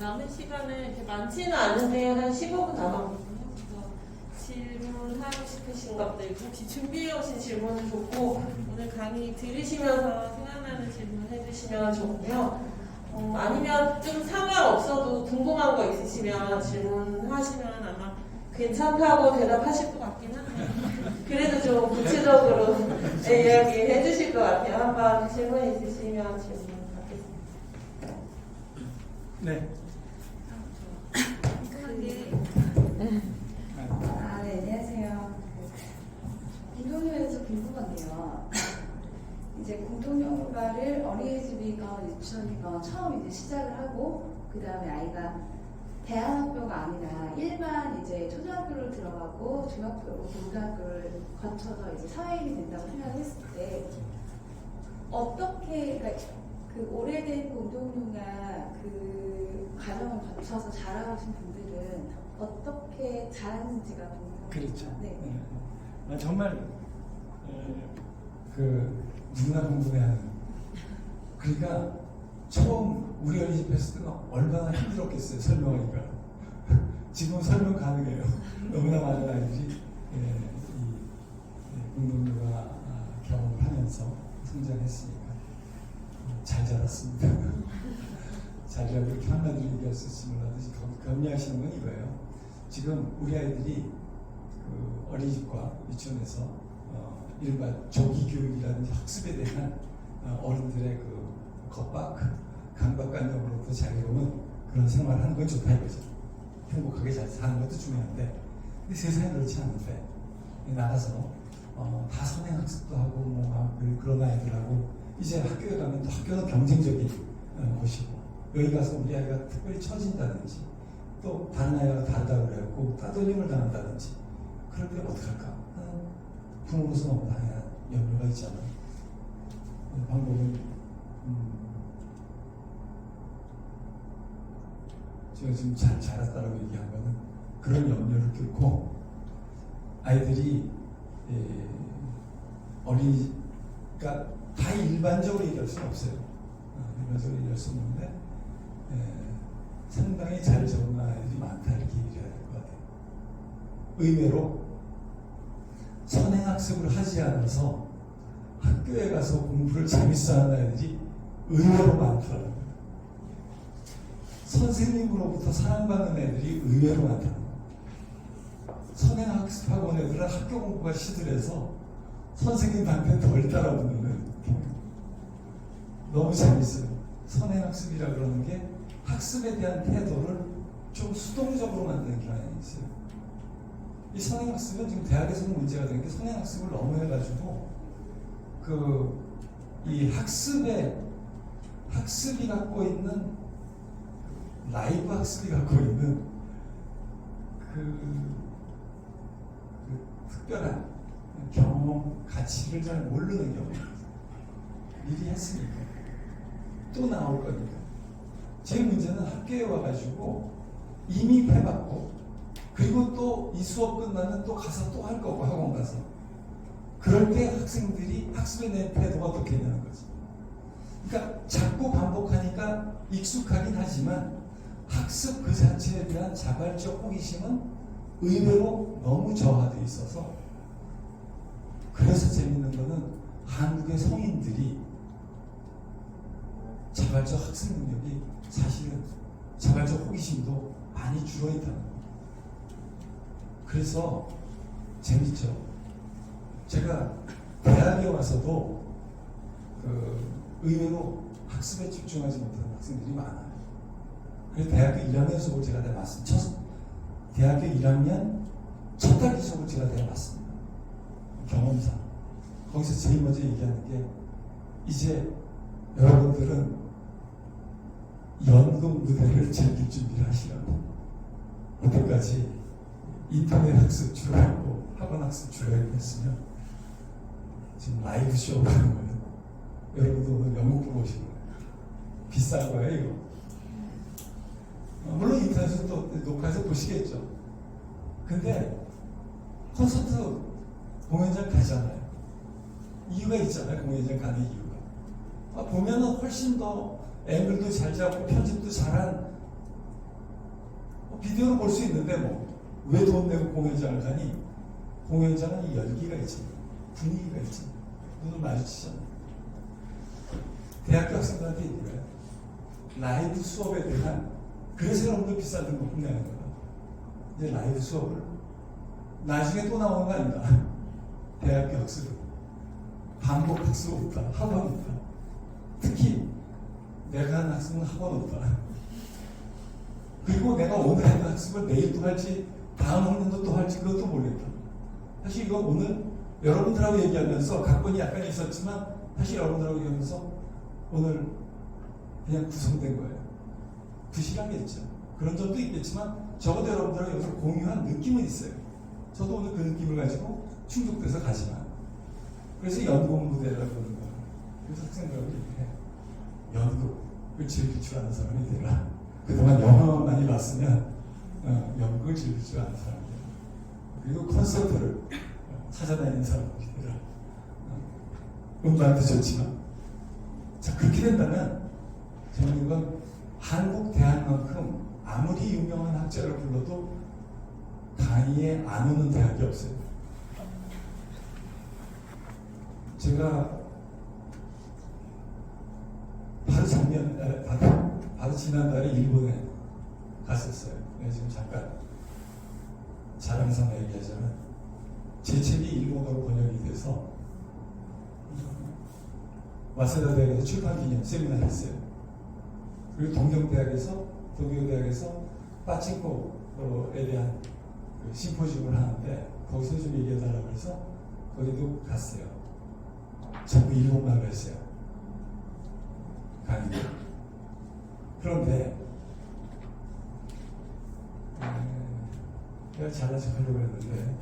남은 시간은 이렇게 많지는 않은데 한 15분 남았거든요. 그래서 질문하고 싶으신 것들, 혹시 준비해 오신 질문은 좋고 오늘 강의 들으시면서 생각나는 질문 해주시면 좋고요. 아니면 좀 상관없어도 궁금한 거 있으시면 질문하시면 아마 괜찮다고 대답하실 것 같긴 한데 그래도 좀 구체적으로 이야기해 주실 것 같아요. 한번 질문 있으시면 질문 받겠습니다. 네. 네, 안녕하세요. 공동묘에서 궁금한데요. 이제 공동묘가를 어린이집이건 유치원이건 처음 이제 시작을 하고 그 다음에 아이가 대안학교가 아니라 일반 이제 초등학교를 들어가고 중학교고 고등학교를 거쳐서 이제 사회인이 된다고 생각을 했을 때 어떻게 그러니까 그 오래된 공동묘가 그 과정을 거쳐서 자라오신 분들은 어떻게 자랐는지가 궁금해요. 그렇죠. 네. 정말 누구나 궁금해하는. 그러니까 처음 우리 어린이집 했을 때는 얼마나 힘들었겠어요. 설명하기가. 지금 설명 가능해요. 너무나 많은 아이들이 이 공동묘가 경험을 하면서 성장했으니까 잘 자랐습니다. 잘 자라고 이렇게 한마디로 얘기했을지 몰라도 격려하시는 건 이거예요. 지금 우리 아이들이 그 어린이집과 유치원에서 이른바 조기 교육이라든지 학습에 대한 어른들의 그 겁박, 강박관념으로부터 자유로운 그런 생활을 하는 건 좋다 이거죠. 행복하게 잘 사는 것도 중요한데, 근데 세상에 그렇지 않은데 나가서 다 선행학습도 하고 그런 아이들하고 이제 학교에 가면 또 학교는 경쟁적인 곳이고 여기 가서 우리 아이가 특별히 처진다든지 또 다른 아이가 다르다고 그래갖고 따돌림을 당한다든지 그럴 때 어떡할까 하는 부모로서 너무 당연한 염려가 있잖아요. 방법은 제가 지금 잘 자랐다라고 얘기한 거는 그런 염려를 뚫고 아이들이 어린이가 다 일반적으로 얘기할 수는 없어요. 일반적으로 얘기할 수 없는데 상당히 잘 적응한 아이들이 많다 이렇게 얘기해야 될 것 같아요. 의외로 선행학습을 하지 않아서 학교에 가서 공부를 재밌어하는 아이들이 의외로 많더라고요. 선생님으로부터 사랑받는 애들이 의외로 많다는 거예요. 선행학습학원 애들은 학교 공부가 시들해서 선생님한테 덜 따라붙는 너무 재밌어요. 선행학습이라 그러는 게 학습에 대한 태도를 좀 수동적으로 만드는 경향이 있어요. 이 선행학습은 지금 대학에서는 문제가 되는 게 선행학습을 너무 해가지고 이 학습이 갖고 있는 라이브 학습이 갖고 있는 그 특별한 경험 가치를 잘 모르는 경우입니다. 미리 했으니까 또 나올 거니까. 제 문제는 학교에 와가지고 이미 해봤고 그리고 또 이 수업 끝나면 또 가서 또 할 거고 학원 가서 그럴 때 학생들이 학습에 대한 태도가 어떻겠냐는 거지. 그러니까 자꾸 반복하니까 익숙하긴 하지만 학습 그 자체에 대한 자발적 호기심은 의외로 너무 저하되어 있어서 그래서 재밌는 거는 한국의 성인들이 자발적 학습 능력이 사실은 자발적 호기심도 많이 줄어있다는 거예요. 그래서 재밌죠. 제가 대학에 와서도 의외로 학습에 집중하지 못하는 학생들이 많아요. 그래서 대학교 1학년 수업을 제가 다 봤습니다. 대학교 1학년 첫 학기 수업을 제가 다 봤습니다. 경험상. 거기서 제일 먼저 얘기하는 게 이제 여러분들은 연극 무대를 즐길 준비를 하시라고. 그때까지 인터넷 학습 주로 하고 학원 학습 주로 했으면 지금 라이브 쇼를 하는 거예요. 여러분도 오늘 연극 보고 오신 거예요. 비싼 거예요 이거. 물론 인터넷에서 또 녹화해서 보시겠죠. 근데 콘서트 공연장 가잖아요. 이유가 있잖아요. 공연장 가는 이유가. 보면은 훨씬 더 앵글도 잘 잡고 편집도 잘한 비디오로 볼 수 있는데 왜 돈 내고 공연장을 가니? 공연장은 이 열기가 있잖아요. 분위기가 있잖아요. 눈을 마주치잖아요. 대학교 학생들한테 이거예요. 라이브 수업에 대한, 그래서 여러분들 비싼 등급 혼내는 거야. 이제 라이브 수업을 나중에 또 나오는 거 아닌가? 대학교 학습, 반복 학습 없다, 학원 없다. 특히 내가 한 학습은 학원 없다. 그리고 내가 오늘 한 학습을 내일 또 할지 다음 학년도 또 할지 그것도 모르겠다. 사실 이거 오늘 여러분들하고 얘기하면서 각본이 약간 있었지만 사실 여러분들하고 얘기하면서 오늘 그냥 구성된 거예요. 부실하겠죠. 그런 점도 있겠지만 적어도 여러분들하고 여기서 공유한 느낌은 있어요. 저도 오늘 그 느낌을 가지고 충족돼서 가지만 그래서 연극 무대라고 그러는 거예요. 그래서 학생들하고 이렇게 연극을 즐길 줄 아는 사람이 되라. 그동안 영화만 많이 봤으면 연극을 즐길 줄 아는 사람이 되라. 그리고 콘서트를 찾아다니는 사람이 되라. 음반도 좋지만 자 그렇게 된다면 저는 이건 한국 대학만큼 아무리 유명한 학자를 불러도 강의에 안 오는 대학이 없어요. 제가 바로 지난달에 일본에 갔었어요. 지금 잠깐 자랑삼아 얘기하자면 제 책이 일본어로 번역이 돼서 와세다 대학에서 출판 기념 세미나를 했어요. 그리고 동경대학에서 빠칭코에 대한 그 심포지움을 하는데 거기서 좀 얘기해달라고 해서 거기도 갔어요. 전부 일본말로 했어요. 강의. 그런데 내가 잘난 척 하려고 했는데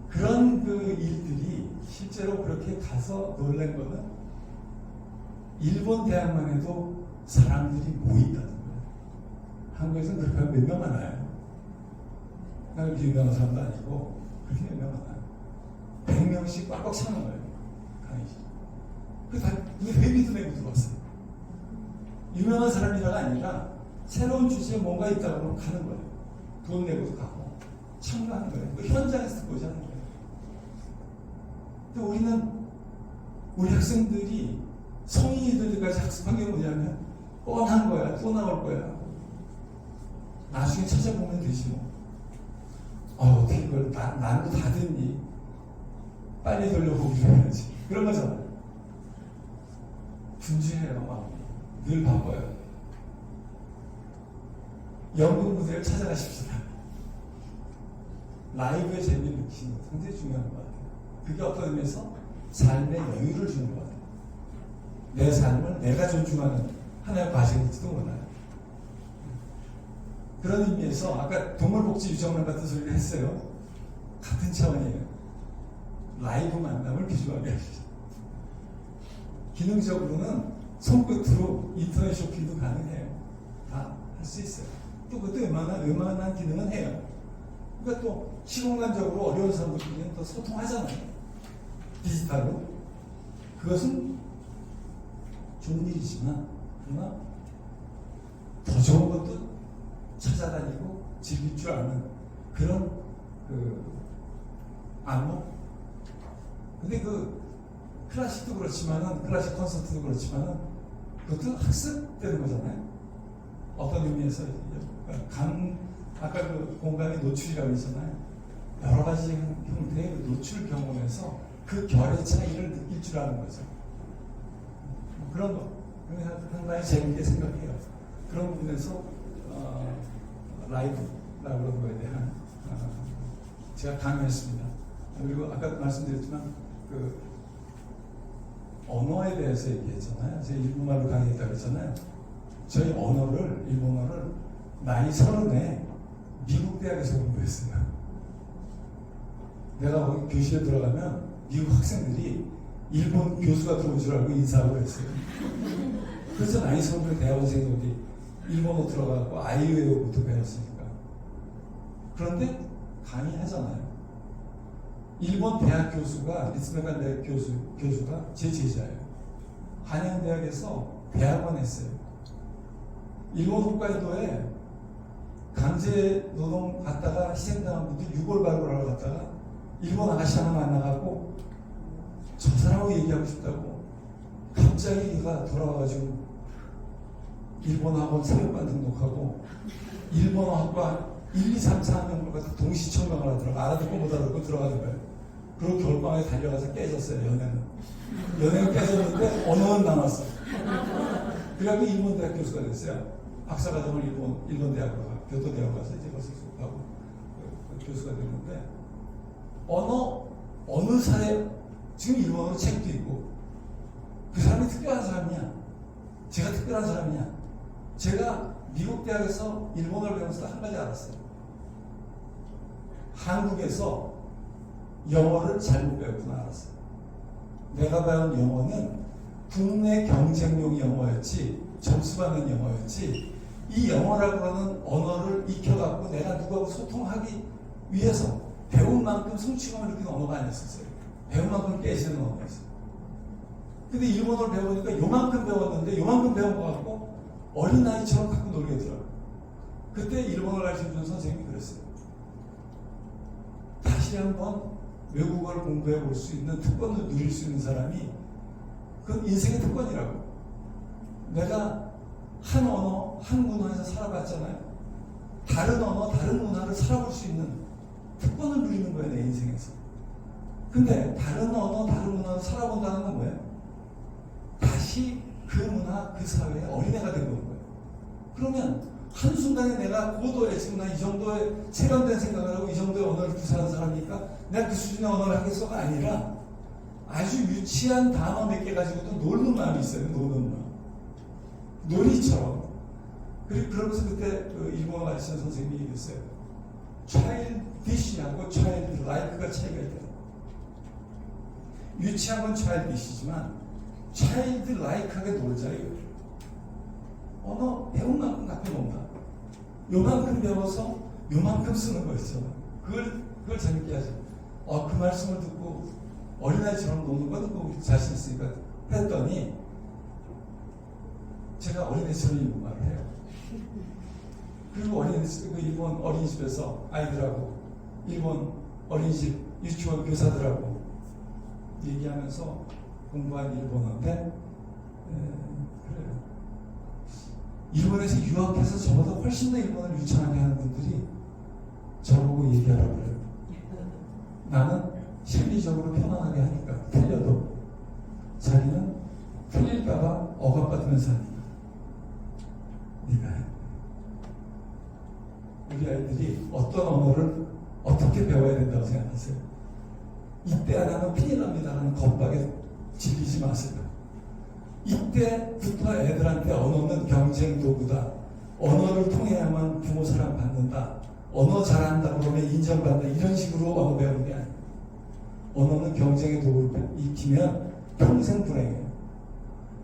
그런 그 일들이 실제로 그렇게 가서 놀란 거는 일본 대학만 해도 사람들이 모인다는 거예요. 한국에서는 그렇게 하면 몇 명만 와요. 그렇게 유명한 사람도 아니고 그렇게 몇 명만 와요. 100명씩 꽉꽉 차는 거예요. 강의실. 그래서 회비도 내고 들어왔어요. 유명한 사람이라가 아니라 새로운 주제에 뭔가 있다고 하면 가는 거예요. 돈 내고도 가고 참가하는 거예요. 그 현장에서 듣고자 하는 거예요. 근데 우리 학생들이 성인이들까지 학습한 게 뭐냐면 뻔한 거야. 또 나올 거야. 나중에 찾아보면 되지 뭐. 어떻게 그걸 난도 다 됐니? 빨리 돌려보기로 해야지. 그런 거잖아요. 분주해요. 마음이. 늘 바빠요. 연극 무대를 찾아가십시다. 라이브의 재미를 느끼는 거 굉장히 중요한 것 같아요. 그게 어떤 의미에서 삶의 여유를 주는 것 같아요. 내 삶을 내가 존중하는 하나의 과정일지도 몰라요. 그런 의미에서 아까 동물복지유정론 같은 소리를 했어요. 같은 차원이에요. 라이브 만남을 비주얼하게 하시죠. 기능적으로는 손끝으로 인터넷 쇼핑도 가능해요. 다 할 수 있어요. 또 그것도 웬만한 기능은 해요. 그러니까 또 시공간적으로 어려운 사람들끼리는 더 소통하잖아요. 디지털로. 그것은 좋은 일이지만 그러나 더 좋은 것도 찾아다니고 즐길 줄 아는 그런 그 안목. 근데 그 클래식도 그렇지만은 클래식 콘서트도 그렇지만은 그것도 학습되는 거잖아요. 어떤 의미에서 아까 그 공간의 노출이라고 했잖아요. 여러 가지 형태의 노출 경험에서 그 결의 차이를 느낄 줄 아는 거죠. 그런 거 상당히 재밌게 생각해요. 그런 부분에서 라이브라고 그런 거에 대한 제가 강요했습니다. 그리고 아까 말씀드렸지만 그 언어에 대해서 얘기했잖아요. 제가 일본말로 강의했다고 했잖아요. 저희 일본어를 나이 30에 미국 대학에서 공부했어요. 내가 거기 교실에 들어가면 미국 학생들이 일본 교수가 들어온 줄 알고 인사하고 했어요. 그래서 나이 30에 대학원생이 어디 일본어 들어가고 아이웨오부터 배웠으니까. 그런데 강의하잖아요. 일본 대학 교수가 리츠베간 대학 교수가 제 제자예요. 한양대학에서 대학원 했어요. 일본 홋카이도에 강제 노동 갔다가 희생당한 분들 유골 발굴하러 갔다가 일본 아가씨 하나 만나갖고 저 사람하고 얘기하고 싶다고 갑자기 얘가 돌아와가지고 일본어 학원 사격반 등록하고 일본어 학과 1, 2, 3, 4학년을 가서 동시 청강을 하더라고. 알아듣고 못 알아듣고 들어가는 거예요. 그리고 겨울방에 달려가서 깨졌어요. 연애는 깨졌는데 언어는 남았어. 그래갖고 일본 대학 교수가 됐어요. 박사과정을 일본 대학으로 가, 교토대학 가서 이제 거기서 수업하고 교수가 됐는데 어느 사회 지금 일본어로 책도 있고 그 사람이 특별한 사람이야. 제가 특별한 사람이야. 제가 미국 대학에서 일본어를 배우면서 한 가지 알았어요. 한국에서 영어를 잘못 배웠구나 알았어요. 내가 배운 영어는 국내 경쟁용 영어였지 점수 받는 영어였지 이 영어라고 하는 언어를 익혀갖고 내가 누구하고 소통하기 위해서 배운 만큼 성취감을 느끼는 언어가 아니었어요. 배운 만큼 깨지는 언어였어요. 근데 일본어를 배우니까 요만큼 배웠는데 요만큼 배운 것 같고 어린아이처럼 갖고 놀게 더라고요. 그때 일본어를 가르쳐주는 선생님이 그랬어요. 다시 한번 외국어를 공부해 볼 수 있는 특권을 누릴 수 있는 사람이 그건 인생의 특권이라고. 내가 한 언어, 한 문화에서 살아봤잖아요. 다른 언어, 다른 문화를 살아볼 수 있는 특권을 누리는 거예요, 내 인생에서. 근데 다른 언어, 다른 문화를 살아본다는 건 뭐예요? 다시 그 문화, 그 사회의 어린애가 된 거예요. 그러면 한순간에 내가 고도에 지금 나 이 정도의 세련된 생각을 하고 이 정도의 언어를 구사하는 사람이니까 내가 그 수준의 언어를 하겠어가 아니라 아주 유치한 단어 몇 개 가지고도 노는 마음이 있어요. 노는 마음. 놀이처럼. 그리고 그러면서 그때 그 일본어 가르치는 선생님이 얘기했어요. childish하고 childlike가 차이가 있다. 유치한 건 childish지만 childlike하게 놀자 이거예요. 언어 배운 만큼 갖고 논다. 요만큼 배워서 요만큼 쓰는 거였잖아. 그걸 재밌게 하지. 그 말씀을 듣고 어린아이처럼 노는 건 자신 있으니까 했더니 제가 어린애처럼 일본말을 해요. 그리고 일본 어린이집에서 아이들하고 일본 어린이집 유치원 교사들하고 얘기하면서 공부한 일본어인데 그래요. 일본에서 유학해서 저보다 훨씬 더 일본어를 유창하게 하는 분들이 저보고 얘기하라고 그래요. 나는 심리적으로 편안하게 하니까 틀려도 자기는 틀릴까봐 억압받으면서 하니까 네가 해. 우리 아이들이 어떤 언어를 어떻게 배워야 된다고 생각하세요? 이때 안 하면 큰일 납니다라는 겁박에 질리지 마세요. 이때부터 애들한테 언어는 경쟁 도구다. 언어를 통해야만 부모 사랑 받는다. 언어 잘한다 그러면 인정받는다. 이런 식으로 언어 배우는 게 아니에요. 언어는 경쟁의 도구를 익히면 평생 불행해요.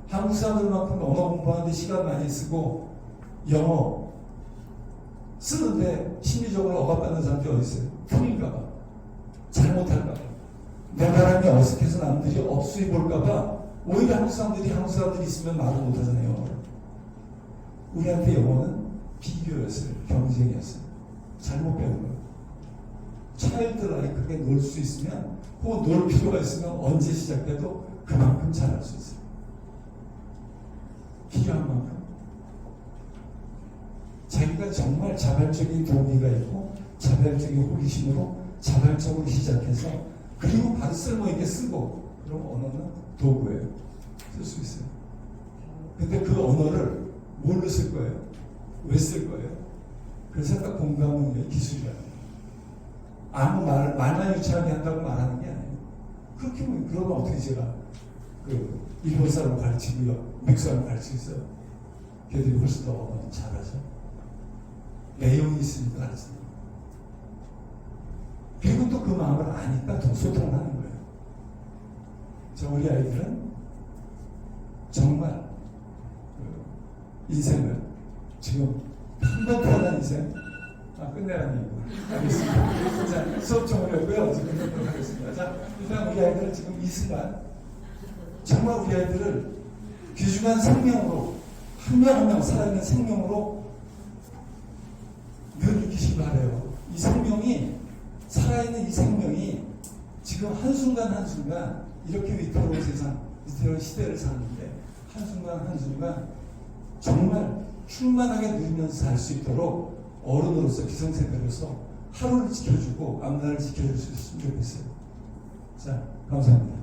한국 사람들만큼 언어 공부하는데 시간 많이 쓰고 영어 쓰는데 심리적으로 억압받는 사람들이 어디 있어요? 틀릴까봐, 잘못할까봐, 내 바람이 어색해서 남들이 업수해 볼까봐 오히려 한국 사람들이 있으면 말을 못하잖아요. 우리한테 영어는 비교였어요. 경쟁이었어요. 잘못 배운 거예요. 차일드라이크하게 놀 수 있으면 혹은 놀 필요가 있으면 언제 시작돼도 그만큼 잘할 수 있어요. 필요한 만큼. 자기가 정말 자발적인 동기가 있고 자발적인 호기심으로 자발적으로 시작해서 그리고 바로 쓸모있게 쓰고 그럼 언어는 도구예요. 쓸 수 있어요. 근데 그 언어를 뭘로 쓸 거예요? 왜 쓸 거예요? 그래서 아까 공감은 기술이라는 거예요. 아무 말만 유치하게 한다고 말하는 게 아니에요. 그렇게 그러면 어떻게 제가 그 일본 사람을 가르치고요, 미국 사람을 가르치겠어요? 걔들이 훨씬 더 언어는 잘하죠. 내용이 있으니까 가르치는 거예요. 그리고 또 그 마음을 아니까 더 소통을 하는 거예요. 우리 아이들은 정말 인생을 지금 한 번 태어난 인생 끝내라는 얘기고 알겠습니다. 자, 수업 종료고요. 지금 끝내도록 하겠습니다. 자, 일단 우리 아이들은 지금 이 순간 정말 우리 아이들을 귀중한 생명으로 한 명 한 명 살아있는 생명으로 느끼시기 바래요. 이 생명이 살아있는 이 생명이 지금 한순간 한순간 이렇게 위태로운 세상, 위태로운 시대를 사는데 한순간 한순간 정말 충만하게 누리면서 살 수 있도록 어른으로서 기성세대로서 하루를 지켜주고 앞날을 지켜줄 수 있으면 좋겠어요. 자, 감사합니다.